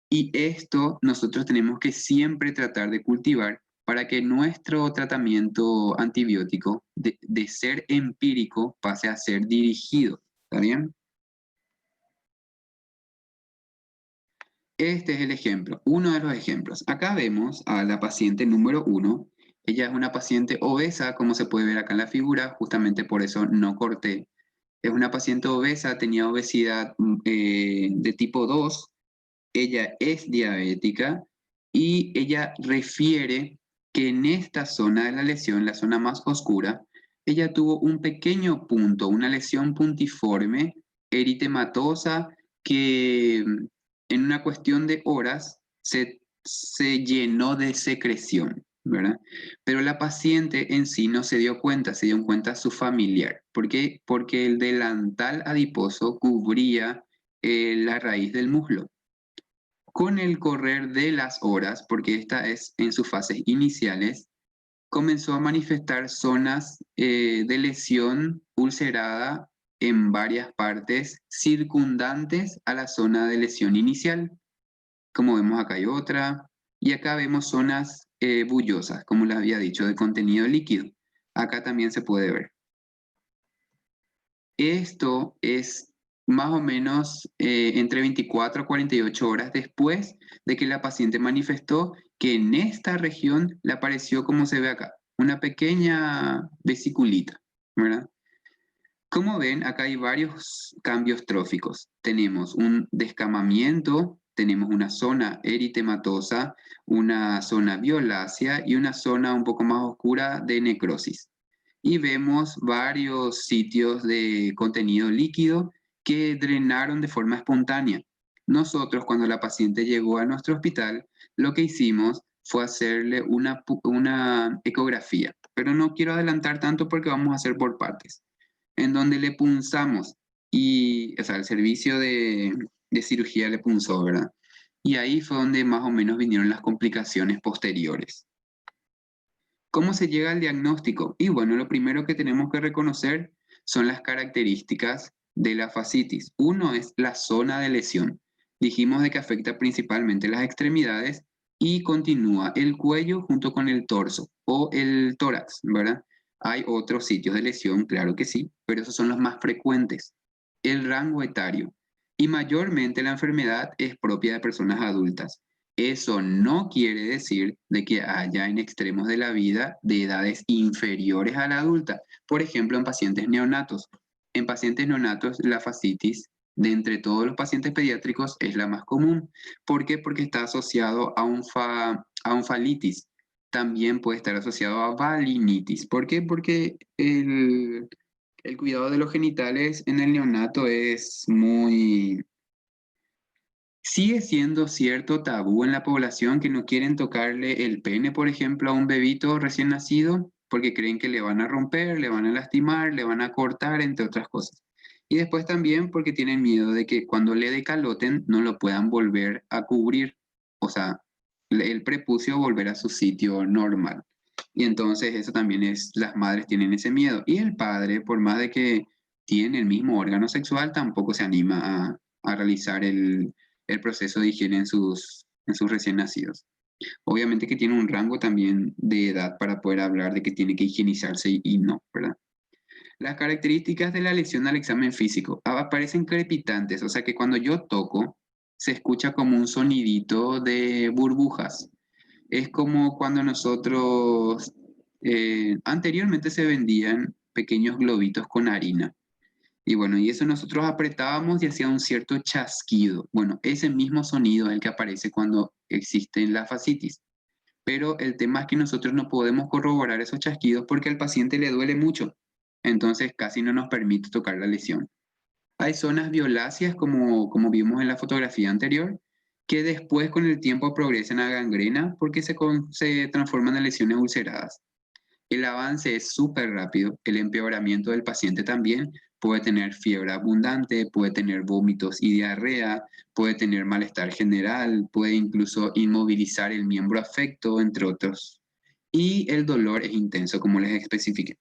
Y esto nosotros tenemos que siempre tratar de cultivar para que nuestro tratamiento antibiótico de ser empírico pase a ser dirigido. ¿Está bien? Este es el ejemplo, uno de los ejemplos. Acá vemos a la paciente número 1. Ella es una paciente obesa, como se puede ver acá en la figura, justamente por eso no corté. Es una paciente obesa, tenía obesidad de tipo 2. Ella es diabética y ella refiere que en esta zona de la lesión, la zona más oscura, ella tuvo un pequeño punto, una lesión puntiforme, eritematosa, que en una cuestión de horas se llenó de secreción, ¿verdad? Pero la paciente en sí no se dio cuenta, se dio cuenta su familiar. ¿Por qué? Porque el delantal adiposo cubría la raíz del muslo. Con el correr de las horas, porque esta es en sus fases iniciales, comenzó a manifestar zonas de lesión ulcerada en varias partes circundantes a la zona de lesión inicial. Como vemos acá hay otra, y acá vemos zonas bullosas, como les había dicho, de contenido líquido. Acá también se puede ver. Esto es más o menos entre 24 a 48 horas después de que la paciente manifestó que en esta región le apareció, como se ve acá, una pequeña vesiculita, ¿verdad? Como ven, acá hay varios cambios tróficos. Tenemos un descamamiento, tenemos una zona eritematosa, una zona violácea y una zona un poco más oscura de necrosis. Y vemos varios sitios de contenido líquido que drenaron de forma espontánea. Nosotros, cuando la paciente llegó a nuestro hospital, lo que hicimos fue hacerle una ecografía, pero no quiero adelantar tanto porque vamos a hacer por partes, en donde le punzamos y, o sea, el servicio de cirugía le punzó, ¿verdad? Y ahí fue donde más o menos vinieron las complicaciones posteriores. ¿Cómo se llega al diagnóstico? Y bueno, lo primero que tenemos que reconocer son las características de la fascitis. Uno es la zona de lesión. Dijimos de que afecta principalmente las extremidades y continúa el cuello junto con el torso o el tórax, ¿verdad? Hay otros sitios de lesión, claro que sí, pero esos son los más frecuentes. El rango etario. Y mayormente la enfermedad es propia de personas adultas. Eso no quiere decir de que haya en extremos de la vida de edades inferiores a la adulta. Por ejemplo, en pacientes neonatos. En pacientes neonatos, la fascitis de entre todos los pacientes pediátricos es la más común. ¿Por qué? Porque está asociado a onfalitis. También puede estar asociado a valinitis. ¿Por qué? Porque el cuidado de los genitales en el neonato es muy... Sigue siendo cierto tabú en la población que no quieren tocarle el pene, por ejemplo, a un bebito recién nacido, porque creen que le van a romper, le van a lastimar, le van a cortar, entre otras cosas. Y después también porque tienen miedo de que cuando le decaloten no lo puedan volver a cubrir, o sea, el prepucio volver a su sitio normal. Y entonces eso también es, las madres tienen ese miedo. Y el padre, por más de que tiene el mismo órgano sexual, tampoco se anima a realizar el proceso de higiene en sus recién nacidos. Obviamente que tiene un rango también de edad para poder hablar de que tiene que higienizarse y no, ¿verdad? Las características de la lesión al examen físico aparecen crepitantes, o sea que cuando yo toco se escucha como un sonidito de burbujas. Es como cuando nosotros, anteriormente se vendían pequeños globitos con harina. Y bueno, y eso nosotros apretábamos y hacía un cierto chasquido. Bueno, ese mismo sonido es el que aparece cuando existe la fascitis. Pero el tema es que nosotros no podemos corroborar esos chasquidos porque al paciente le duele mucho. Entonces casi no nos permite tocar la lesión. Hay zonas violáceas, como vimos en la fotografía anterior, que después con el tiempo progresan a gangrena porque se transforman en lesiones ulceradas. El avance es súper rápido, el empeoramiento del paciente también puede tener fiebre abundante, puede tener vómitos y diarrea, puede tener malestar general, puede incluso inmovilizar el miembro afecto, entre otros. Y el dolor es intenso, como les especifiqué.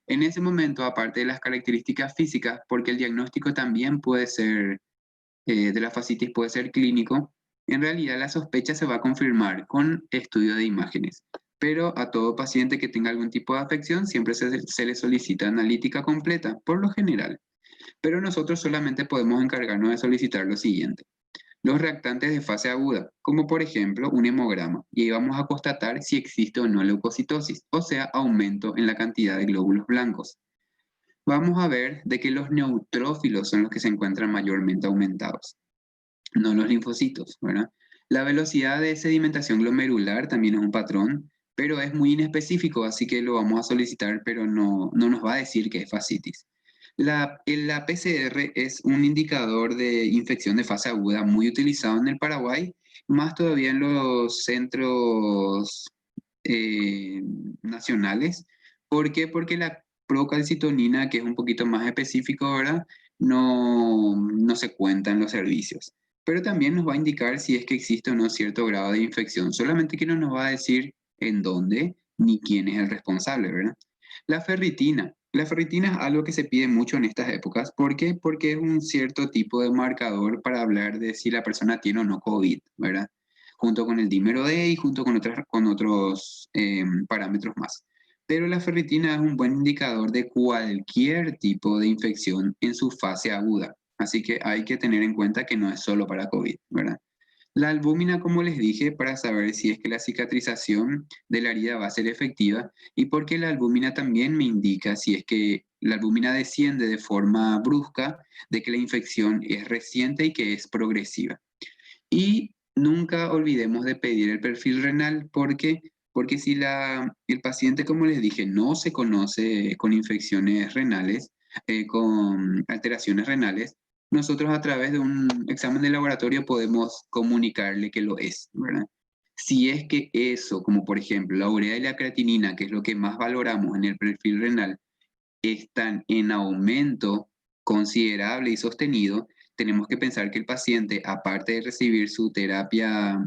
En ese momento, aparte de las características físicas, porque el diagnóstico también puede ser, de la fascitis puede ser clínico, en realidad la sospecha se va a confirmar con estudio de imágenes. Pero a todo paciente que tenga algún tipo de afección siempre se le solicita analítica completa, por lo general. Pero nosotros solamente podemos encargarnos de solicitar lo siguiente: los reactantes de fase aguda, como por ejemplo un hemograma, y ahí vamos a constatar si existe o no leucocitosis, o sea, aumento en la cantidad de glóbulos blancos. Vamos a ver de que los neutrófilos son los que se encuentran mayormente aumentados, no los linfocitos, ¿verdad? La velocidad de sedimentación glomerular también es un patrón. pero es muy inespecífico, así que lo vamos a solicitar, pero no nos va a decir que es fascitis. La PCR es un indicador de infección de fase aguda muy utilizado en el Paraguay, más todavía en los centros eh, nacionales. ¿Por qué? Porque la procalcitonina, que es un poquito más específico ahora, no se cuenta en los servicios. Pero también nos va a indicar si es que existe o no cierto grado de infección, solamente que no nos va a decir en dónde ni quién es el responsable, ¿verdad? La ferritina. La ferritina es algo que se pide mucho en estas épocas. ¿Por qué? Porque es un cierto tipo de marcador para hablar de si la persona tiene o no COVID, ¿verdad? Junto con el dímero D y junto con otros parámetros más. Pero la ferritina es un buen indicador de cualquier tipo de infección en su fase aguda. Así que hay que tener en cuenta que no es solo para COVID, ¿verdad? La albúmina, como les dije, para saber si es que la cicatrización de la herida va a ser efectiva y porque la albúmina también me indica si es que la albúmina desciende de forma brusca, de que la infección es reciente y que es progresiva. Y nunca olvidemos de pedir el perfil renal porque si el paciente, como les dije, no se conoce con infecciones renales, con alteraciones renales, nosotros a través de un examen de laboratorio podemos comunicarle que lo es, ¿verdad? Si es que eso, como por ejemplo la urea y la creatinina, que es lo que más valoramos en el perfil renal, están en aumento considerable y sostenido, tenemos que pensar que el paciente, aparte de recibir su terapia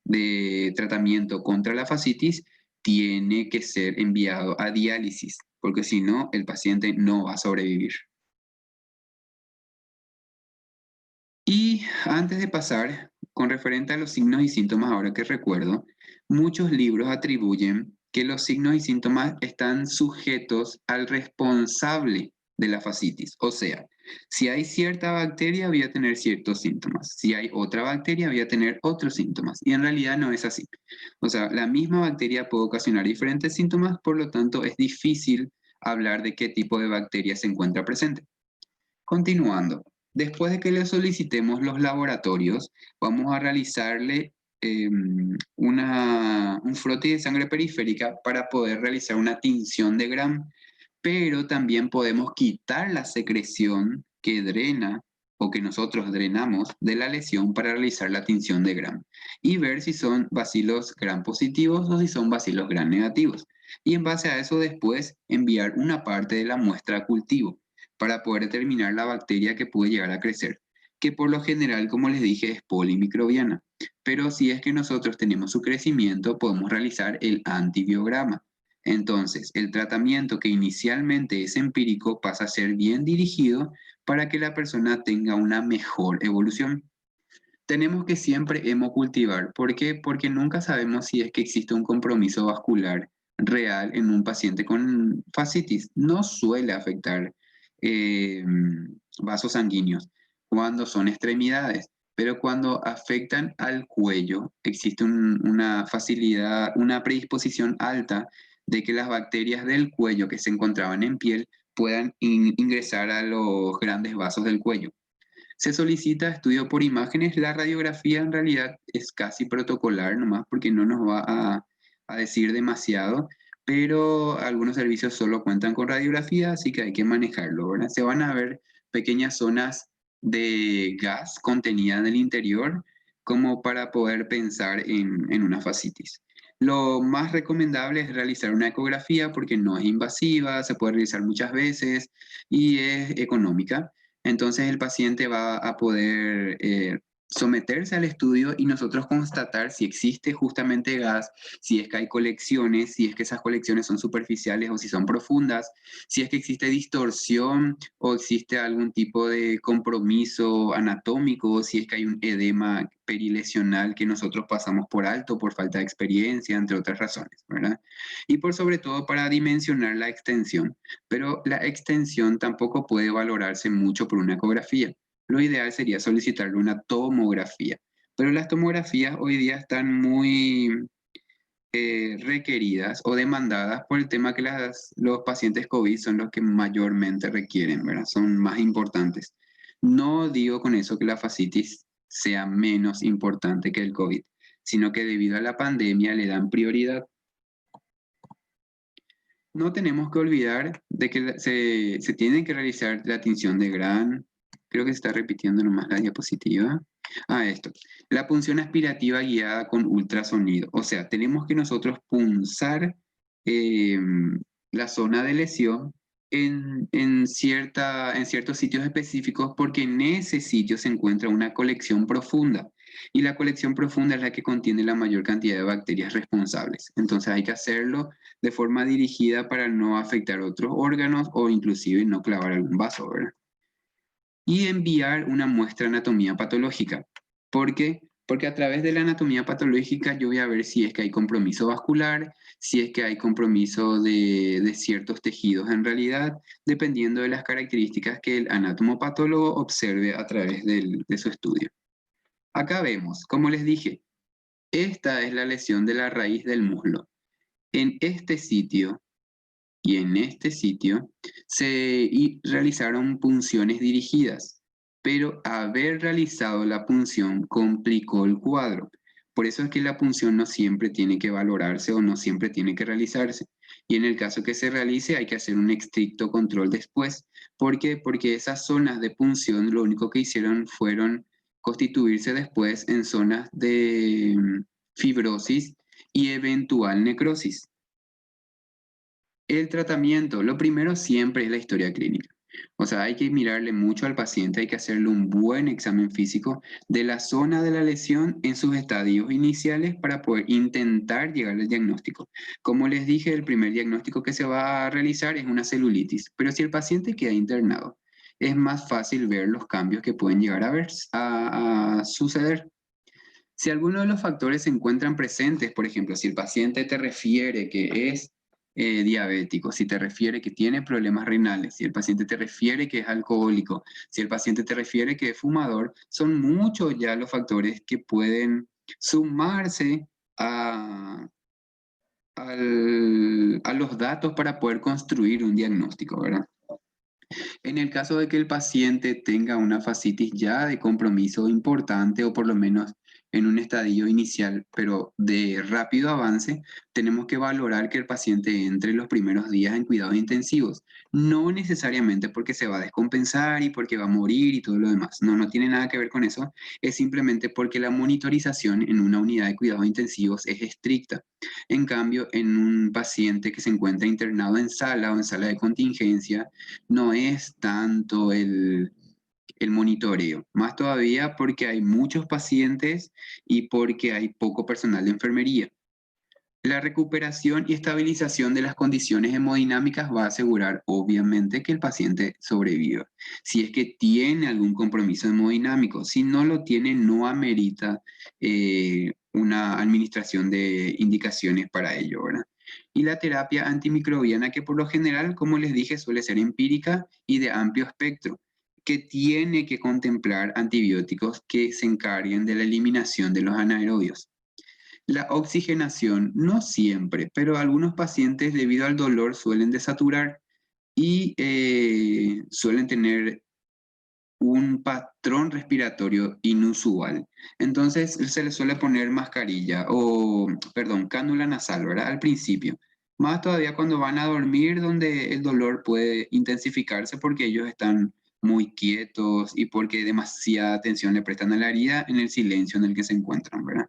de tratamiento contra la fascitis, tiene que ser enviado a diálisis, porque si no, el paciente no va a sobrevivir. Y antes de pasar, con referente a los signos y síntomas, ahora que recuerdo, muchos libros atribuyen que los signos y síntomas están sujetos al responsable de la fascitis. O sea, si hay cierta bacteria, voy a tener ciertos síntomas. Si hay otra bacteria, voy a tener otros síntomas. Y en realidad no es así. O sea, la misma bacteria puede ocasionar diferentes síntomas, por lo tanto es difícil hablar de qué tipo de bacteria se encuentra presente. Continuando, después de que le solicitemos los laboratorios, vamos a realizarle un frote de sangre periférica para poder realizar una tinción de Gram, pero también podemos quitar la secreción que drena o que nosotros drenamos de la lesión para realizar la tinción de Gram y ver si son bacilos Gram positivos o si son bacilos Gram negativos. Y en base a eso después enviar una parte de la muestra a cultivo para poder determinar la bacteria que puede llegar a crecer, que por lo general, como les dije, es polimicrobiana. Pero si es que nosotros tenemos su crecimiento, podemos realizar el antibiograma. Entonces, el tratamiento que inicialmente es empírico pasa a ser bien dirigido para que la persona tenga una mejor evolución. Tenemos que siempre hemocultivar. ¿Por qué? Porque nunca sabemos si es que existe un compromiso vascular real en un paciente con fascitis. No suele afectar eh, vasos sanguíneos cuando son extremidades, pero cuando afectan al cuello existe una facilidad, una predisposición alta de que las bacterias del cuello que se encontraban en piel puedan ingresar a los grandes vasos del cuello. Se solicita estudio por imágenes. La radiografía en realidad es casi protocolar, nomás porque no nos va a decir demasiado, pero algunos servicios solo cuentan con radiografía, así que hay que manejarlo, ¿verdad? Se van a ver pequeñas zonas de gas contenida en el interior como para poder pensar en una fascitis. Lo más recomendable es realizar una ecografía porque no es invasiva, se puede realizar muchas veces y es económica. Entonces el paciente va a poder someterse al estudio y nosotros constatar si existe justamente gas, si es que hay colecciones, si es que esas colecciones son superficiales o si son profundas, si es que existe distorsión o existe algún tipo de compromiso anatómico, si es que hay un edema perilesional que nosotros pasamos por alto por falta de experiencia, entre otras razones, ¿verdad? Y por sobre todo para dimensionar la extensión, pero la extensión tampoco puede valorarse mucho por una ecografía. Lo ideal sería solicitarle una tomografía, pero las tomografías hoy día están muy requeridas o demandadas por el tema que los pacientes COVID son los que mayormente requieren, ¿verdad? Son más importantes. No digo con eso que la fascitis sea menos importante que el COVID, sino que debido a la pandemia le dan prioridad. No tenemos que olvidar de que se tiene que realizar la tinción de Gran. Creo que se está repitiendo nomás la diapositiva. Esto. La punción aspirativa guiada con ultrasonido. O sea, tenemos que nosotros punzar la zona de lesión en ciertos sitios específicos porque en ese sitio se encuentra una colección profunda. Y la colección profunda es la que contiene la mayor cantidad de bacterias responsables. Entonces hay que hacerlo de forma dirigida para no afectar otros órganos o inclusive no clavar algún vaso, ¿verdad? Y enviar una muestra de anatomía patológica. ¿Por qué? Porque a través de la anatomía patológica yo voy a ver si es que hay compromiso vascular, si es que hay compromiso de ciertos tejidos en realidad, dependiendo de las características que el anatomopatólogo observe a través de su estudio. Acá vemos, como les dije, esta es la lesión de la raíz del muslo. En este sitio y en este sitio se realizaron punciones dirigidas, pero haber realizado la punción complicó el cuadro. Por eso es que la punción no siempre tiene que valorarse o no siempre tiene que realizarse. Y en el caso que se realice hay que hacer un estricto control después. ¿Por qué? Porque esas zonas de punción lo único que hicieron fueron constituirse después en zonas de fibrosis y eventual necrosis. El tratamiento, lo primero siempre es la historia clínica. O sea, hay que mirarle mucho al paciente, hay que hacerle un buen examen físico de la zona de la lesión en sus estadios iniciales para poder intentar llegar al diagnóstico. Como les dije, el primer diagnóstico que se va a realizar es una celulitis, pero si el paciente queda internado, es más fácil ver los cambios que pueden llegar a suceder. Si alguno de los factores se encuentran presentes, por ejemplo, si el paciente te refiere que es diabético, si te refiere que tiene problemas renales, si el paciente te refiere que es alcohólico, si el paciente te refiere que es fumador, son muchos ya los factores que pueden sumarse a los datos para poder construir un diagnóstico, ¿verdad? En el caso de que el paciente tenga una fascitis ya de compromiso importante o por lo menos en un estadio inicial, pero de rápido avance, tenemos que valorar que el paciente entre los primeros días en cuidados intensivos. No necesariamente porque se va a descompensar y porque va a morir y todo lo demás. No, no tiene nada que ver con eso. Es simplemente porque la monitorización en una unidad de cuidados intensivos es estricta. En cambio, en un paciente que se encuentra internado en sala o en sala de contingencia, no es tanto el monitoreo, más todavía porque hay muchos pacientes y porque hay poco personal de enfermería. La recuperación y estabilización de las condiciones hemodinámicas va a asegurar, obviamente, que el paciente sobreviva. Si es que tiene algún compromiso hemodinámico, si no lo tiene, no amerita una administración de indicaciones para ello, ¿verdad? Y la terapia antimicrobiana, que por lo general, como les dije, suele ser empírica y de amplio espectro, que tiene que contemplar antibióticos que se encarguen de la eliminación de los anaerobios. La oxigenación, no siempre, pero algunos pacientes debido al dolor suelen desaturar y suelen tener un patrón respiratorio inusual. Entonces se les suele poner mascarilla o, perdón, cánula nasal, ¿verdad? Al principio. Más todavía cuando van a dormir, donde el dolor puede intensificarse porque ellos están muy quietos y porque demasiada atención le prestan a la herida en el silencio en el que se encuentran, ¿verdad?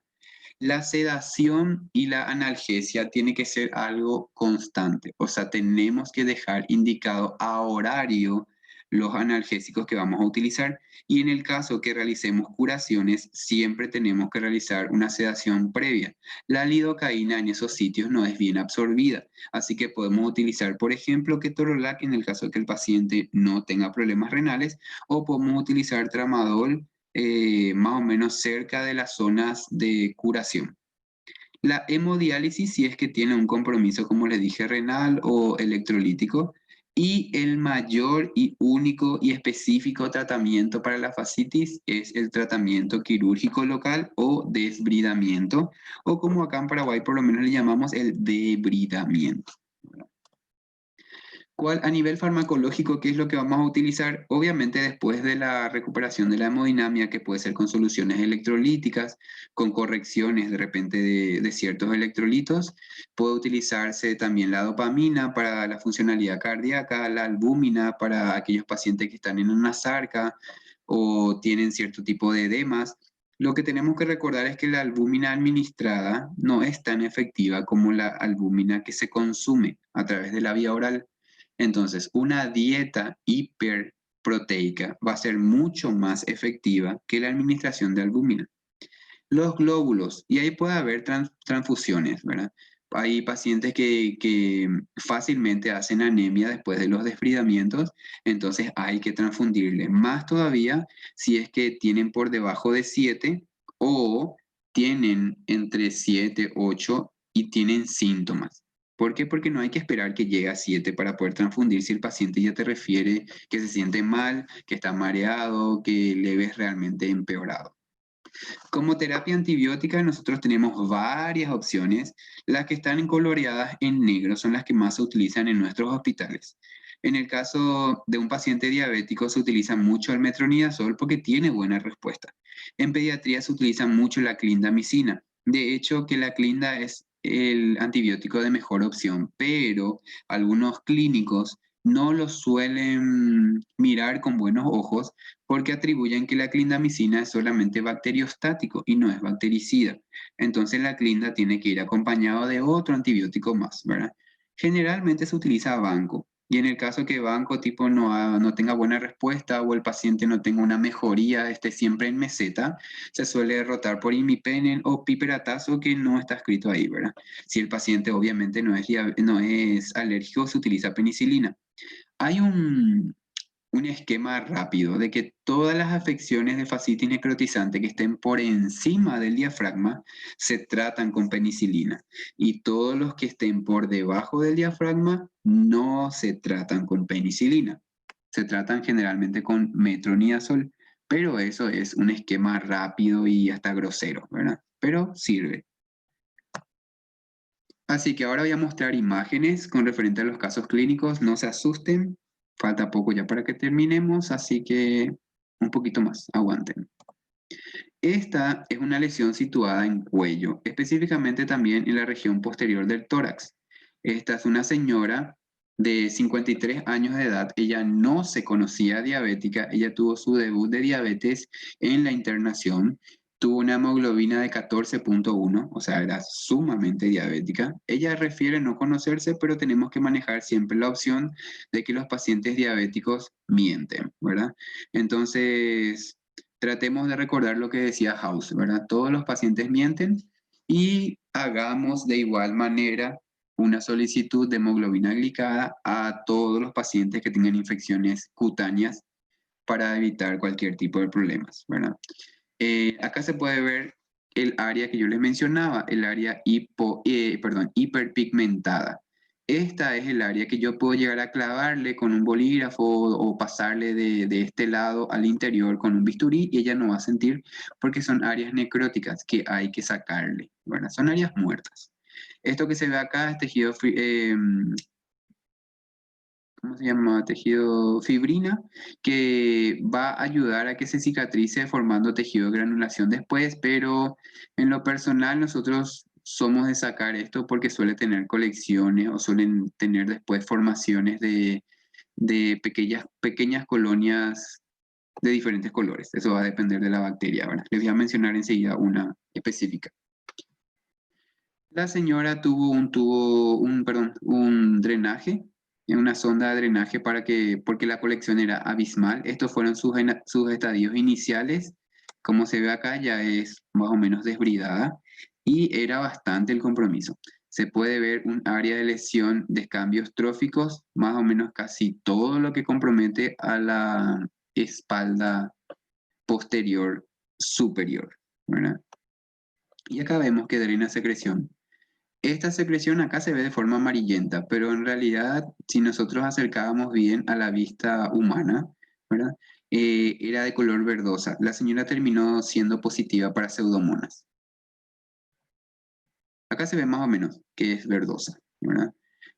La sedación y la analgesia tiene que ser algo constante, o sea, tenemos que dejar indicado a horario los analgésicos que vamos a utilizar y en el caso que realicemos curaciones, siempre tenemos que realizar una sedación previa. La lidocaína en esos sitios no es bien absorbida, así que podemos utilizar, por ejemplo, ketorolac en el caso de que el paciente no tenga problemas renales o podemos utilizar tramadol más o menos cerca de las zonas de curación. La hemodiálisis, si es que tiene un compromiso, como les dije, renal o electrolítico, y el mayor y único y específico tratamiento para la fascitis es el tratamiento quirúrgico local o desbridamiento, o como acá en Paraguay por lo menos le llamamos el debridamiento. A nivel farmacológico, ¿qué es lo que vamos a utilizar? Obviamente después de la recuperación de la hemodinamia, que puede ser con soluciones electrolíticas, con correcciones de repente de ciertos electrolitos, puede utilizarse también la dopamina para la funcionalidad cardíaca, la albúmina para aquellos pacientes que están en una sarca o tienen cierto tipo de edemas. Lo que tenemos que recordar es que la albúmina administrada no es tan efectiva como la albúmina que se consume a través de la vía oral. Entonces, una dieta hiperproteica va a ser mucho más efectiva que la administración de albúmina. Los glóbulos, y ahí puede haber transfusiones, ¿verdad? Hay pacientes que fácilmente hacen anemia después de los desbridamientos, entonces hay que transfundirle. Más todavía si es que tienen por debajo de 7 o tienen entre 7, 8 y tienen síntomas. ¿Por qué? Porque no hay que esperar que llegue a 7 para poder transfundir si el paciente ya te refiere que se siente mal, que está mareado, que le ves realmente empeorado. Como terapia antibiótica nosotros tenemos varias opciones. Las que están coloreadas en negro son las que más se utilizan en nuestros hospitales. En el caso de un paciente diabético se utiliza mucho el metronidazol porque tiene buena respuesta. En pediatría se utiliza mucho la clindamicina. De hecho, que la clinda es el antibiótico de mejor opción, pero algunos clínicos no lo suelen mirar con buenos ojos porque atribuyen que la clindamicina es solamente bacteriostático y no es bactericida. Entonces la clinda tiene que ir acompañado de otro antibiótico más, ¿verdad? Generalmente se utiliza banco. Y en el caso que banco tipo no tenga buena respuesta o el paciente no tenga una mejoría, esté siempre en meseta, se suele rotar por imipenem o piperatazo que no está escrito ahí, ¿verdad? Si el paciente obviamente no es alérgico, se utiliza penicilina. Hay un esquema rápido de que todas las afecciones de fascitis necrotizante que estén por encima del diafragma se tratan con penicilina y todos los que estén por debajo del diafragma no se tratan con penicilina. Se tratan generalmente con metronidazol, pero eso es un esquema rápido y hasta grosero, ¿verdad? Pero sirve. Así que ahora voy a mostrar imágenes con referente a los casos clínicos. No se asusten, falta poco ya para que terminemos, así que un poquito más, aguanten. Esta es una lesión situada en cuello, específicamente también en la región posterior del tórax. Esta es una señora de 53 años de edad. Ella no se conocía diabética, ella tuvo su debut de diabetes en la internación. Tuvo una hemoglobina de 14.1, o sea, era sumamente diabética. Ella refiere no conocerse, pero tenemos que manejar siempre la opción de que los pacientes diabéticos mienten, ¿verdad? Entonces, tratemos de recordar lo que decía House, ¿verdad? Todos los pacientes mienten y hagamos de igual manera una solicitud de hemoglobina glicada a todos los pacientes que tengan infecciones cutáneas para evitar cualquier tipo de problemas, ¿verdad? Acá se puede ver el área que yo les mencionaba, el área hiperpigmentada. Esta es el área que yo puedo llegar a clavarle con un bolígrafo o pasarle de este lado al interior con un bisturí y ella no va a sentir porque son áreas necróticas que hay que sacarle, ¿verdad? Son áreas muertas. Esto que se ve acá es tejido ¿cómo se llama? Tejido fibrina, que va a ayudar a que se cicatrice formando tejido de granulación después, pero en lo personal nosotros somos de sacar esto porque suele tener colecciones o suelen tener después formaciones de pequeñas colonias de diferentes colores. Eso va a depender de la bacteria, ¿verdad? Les voy a mencionar enseguida una específica. La señora tuvo un drenaje, una sonda de drenaje porque la colección era abismal. Estos fueron sus estadios iniciales. Como se ve acá, ya es más o menos desbridada y era bastante el compromiso. Se puede ver un área de lesión de cambios tróficos, más o menos casi todo lo que compromete a la espalda posterior superior, ¿verdad? Y acá vemos que drena secreción. Esta secreción acá se ve de forma amarillenta, pero en realidad, si nosotros acercábamos bien a la vista humana, ¿verdad? Era de color verdosa. La señora terminó siendo positiva para pseudomonas. Acá se ve más o menos que es verdosa, ¿verdad?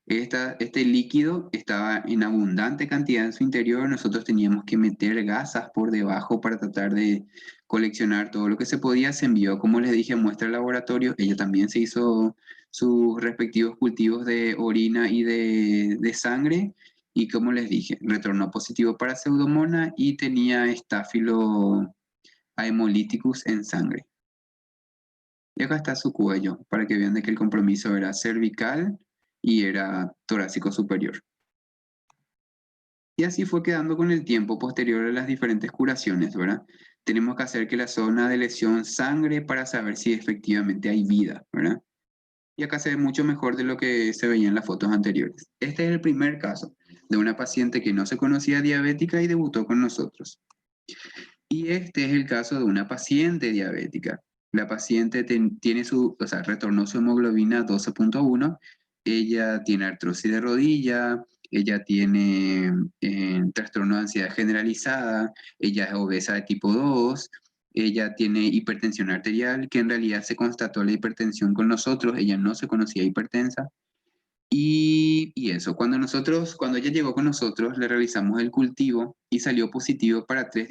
Este líquido estaba en abundante cantidad en su interior, nosotros teníamos que meter gasas por debajo para tratar de coleccionar todo lo que se podía. Se envió, como les dije, a muestra al laboratorio. Ella también se hizo sus respectivos cultivos de orina y de sangre, y como les dije, retornó positivo para Pseudomonas y tenía Staphylo haemolyticus en sangre. Y acá está su cuello, para que vean de que el compromiso era cervical y era torácico superior. Y así fue quedando con el tiempo posterior a las diferentes curaciones, ¿verdad? Tenemos que hacer que la zona de lesión sangre para saber si efectivamente hay vida, ¿verdad? Y acá se ve mucho mejor de lo que se veía en las fotos anteriores. Este es el primer caso de una paciente que no se conocía diabética y debutó con nosotros. Y este es el caso de una paciente diabética. La paciente retornó su hemoglobina 12.1, ella tiene artrosis de rodilla, ella tiene trastorno de ansiedad generalizada, ella es obesa de tipo 2, ella tiene hipertensión arterial, que en realidad se constató la hipertensión con nosotros, ella no se conocía hipertensa. Y eso, cuando ella llegó con nosotros, le realizamos el cultivo y salió positivo para tres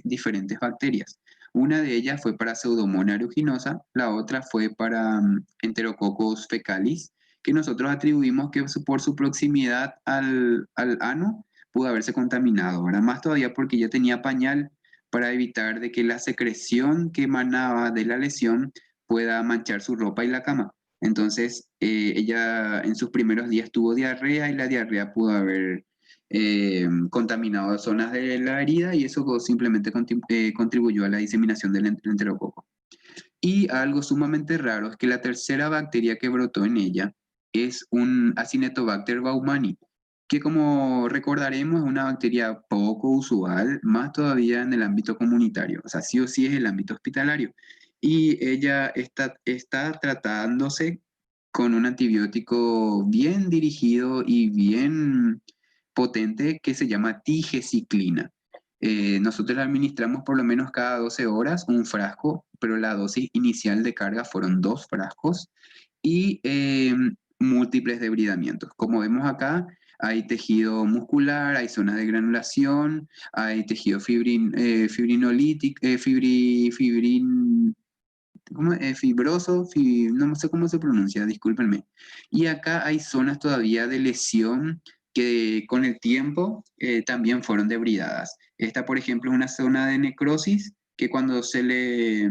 diferentes bacterias. Una de ellas fue para Pseudomonas aeruginosa, la otra fue para Enterococcus fecalis, que nosotros atribuimos que por su proximidad al ano pudo haberse contaminado, ¿verdad? Más todavía porque ella tenía pañal, para evitar de que la secreción que emanaba de la lesión pueda manchar su ropa y la cama. Entonces, ella en sus primeros días tuvo diarrea y la diarrea pudo haber contaminado zonas de la herida, y eso simplemente contribuyó a la diseminación del enterococo. Y algo sumamente raro es que la tercera bacteria que brotó en ella es un Acinetobacter baumannii, que, como recordaremos, es una bacteria poco usual, más todavía en el ámbito comunitario, o sea, sí o sí es el ámbito hospitalario. Y ella está tratándose con un antibiótico bien dirigido y bien potente que se llama tigeciclina. Nosotros la administramos por lo menos cada 12 horas un frasco, pero la dosis inicial de carga fueron 2 frascos y múltiples debridamientos. Como vemos acá, hay tejido muscular, hay zonas de granulación, hay tejido fibrinolítico, fibroso, no sé cómo se pronuncia, discúlpenme. Y acá hay zonas todavía de lesión que con el tiempo también fueron debridadas. Esta, por ejemplo, es una zona de necrosis que cuando se le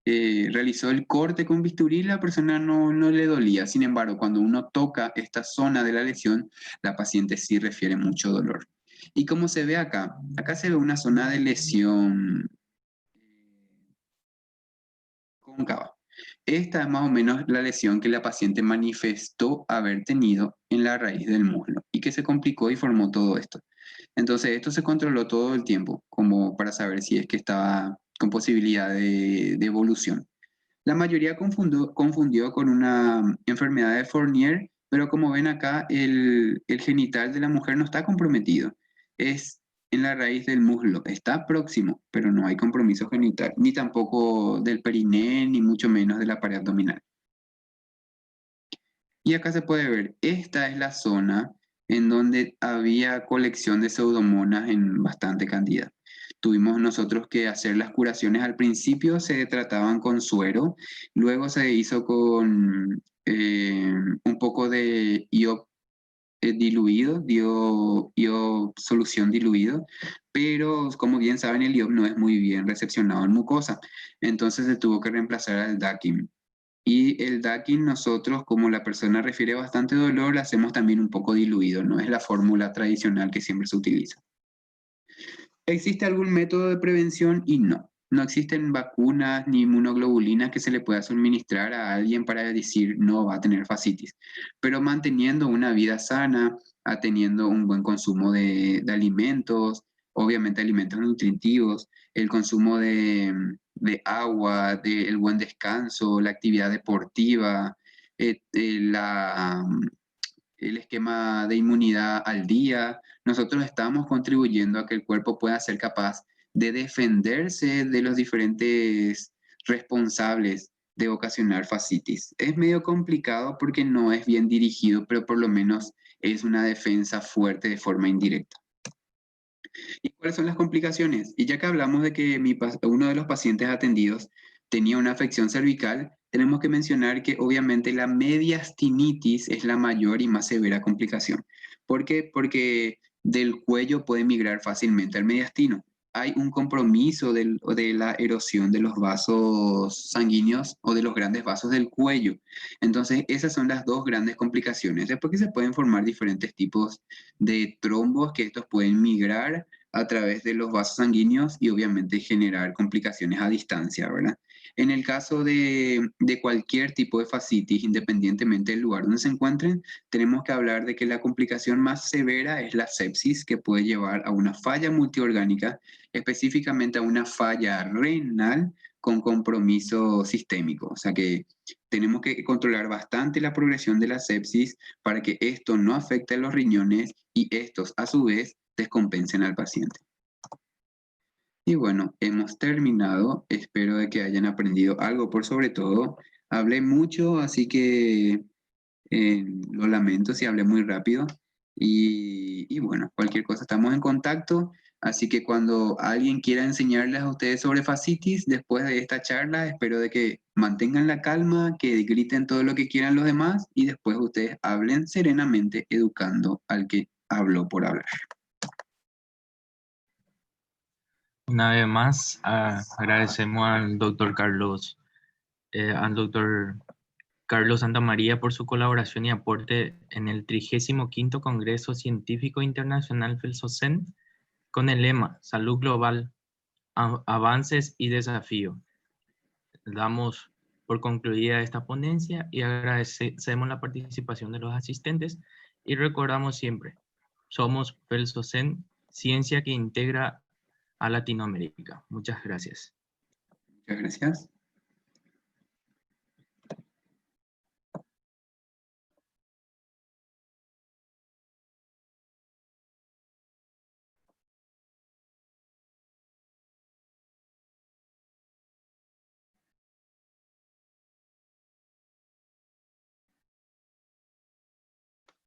realizó el corte con bisturí, la persona no le dolía. Sin embargo, cuando uno toca esta zona de la lesión, la paciente sí refiere mucho dolor. Y como se ve acá se ve una zona de lesión cóncava. Esta es más o menos la lesión que la paciente manifestó haber tenido en la raíz del muslo y que se complicó y formó todo esto. Entonces, esto se controló todo el tiempo, como para saber si es que estaba con posibilidad de evolución. La mayoría confundió con una enfermedad de Fournier, pero como ven acá, el genital de la mujer no está comprometido. Es en la raíz del muslo, está próximo, pero no hay compromiso genital, ni tampoco del periné, ni mucho menos de la pared abdominal. Y acá se puede ver, esta es la zona en donde había colección de pseudomonas en bastante cantidad. Tuvimos nosotros que hacer las curaciones. Al principio se trataban con suero, luego se hizo con un poco de IO diluido, IO solución diluido, pero como bien saben, el IOP no es muy bien recepcionado en mucosa, entonces se tuvo que reemplazar al DAKIM. Y el DAKIN nosotros, como la persona refiere bastante dolor, lo hacemos también un poco diluido, no es la fórmula tradicional que siempre se utiliza. ¿Existe algún método de prevención? Y no. No existen vacunas ni inmunoglobulinas que se le pueda suministrar a alguien para decir no va a tener fascitis. Pero manteniendo una vida sana, teniendo un buen consumo de alimentos, obviamente alimentos nutritivos, el consumo de agua, el buen descanso, la actividad deportiva, el esquema de inmunidad al día, nosotros estamos contribuyendo a que el cuerpo pueda ser capaz de defenderse de los diferentes responsables de ocasionar fascitis. Es medio complicado porque no es bien dirigido, pero por lo menos es una defensa fuerte de forma indirecta. ¿Y cuáles son las complicaciones? Y ya que hablamos de que uno de los pacientes atendidos tenía una afección cervical, tenemos que mencionar que obviamente la mediastinitis es la mayor y más severa complicación. ¿Por qué? Porque del cuello puede migrar fácilmente al mediastino. Hay un compromiso de la erosión de los vasos sanguíneos o de los grandes vasos del cuello. Entonces, esas son las dos grandes complicaciones. Después que se pueden formar diferentes tipos de trombos, que estos pueden migrar a través de los vasos sanguíneos y obviamente generar complicaciones a distancia, ¿verdad? En el caso de cualquier tipo de fascitis, independientemente del lugar donde se encuentren, tenemos que hablar de que la complicación más severa es la sepsis, que puede llevar a una falla multiorgánica, específicamente a una falla renal con compromiso sistémico. O sea que tenemos que controlar bastante la progresión de la sepsis para que esto no afecte a los riñones y estos, a su vez, descompensen al paciente. Y bueno, hemos terminado. Espero de que hayan aprendido algo. Por sobre todo, hablé mucho, así que lo lamento si hablé muy rápido. Y bueno, cualquier cosa estamos en contacto. Así que cuando alguien quiera enseñarles a ustedes sobre fascitis, después de esta charla, espero de que mantengan la calma, que griten todo lo que quieran los demás y después ustedes hablen serenamente, educando al que habló por hablar. Una vez más, agradecemos al doctor Carlos Santamaría por su colaboración y aporte en el 35º Congreso Científico Internacional Felsosen con el lema Salud Global, Avances y Desafío. Damos por concluida esta ponencia y agradecemos la participación de los asistentes y recordamos siempre, somos Felsosen, ciencia que integra a Latinoamérica. Muchas gracias. Muchas gracias.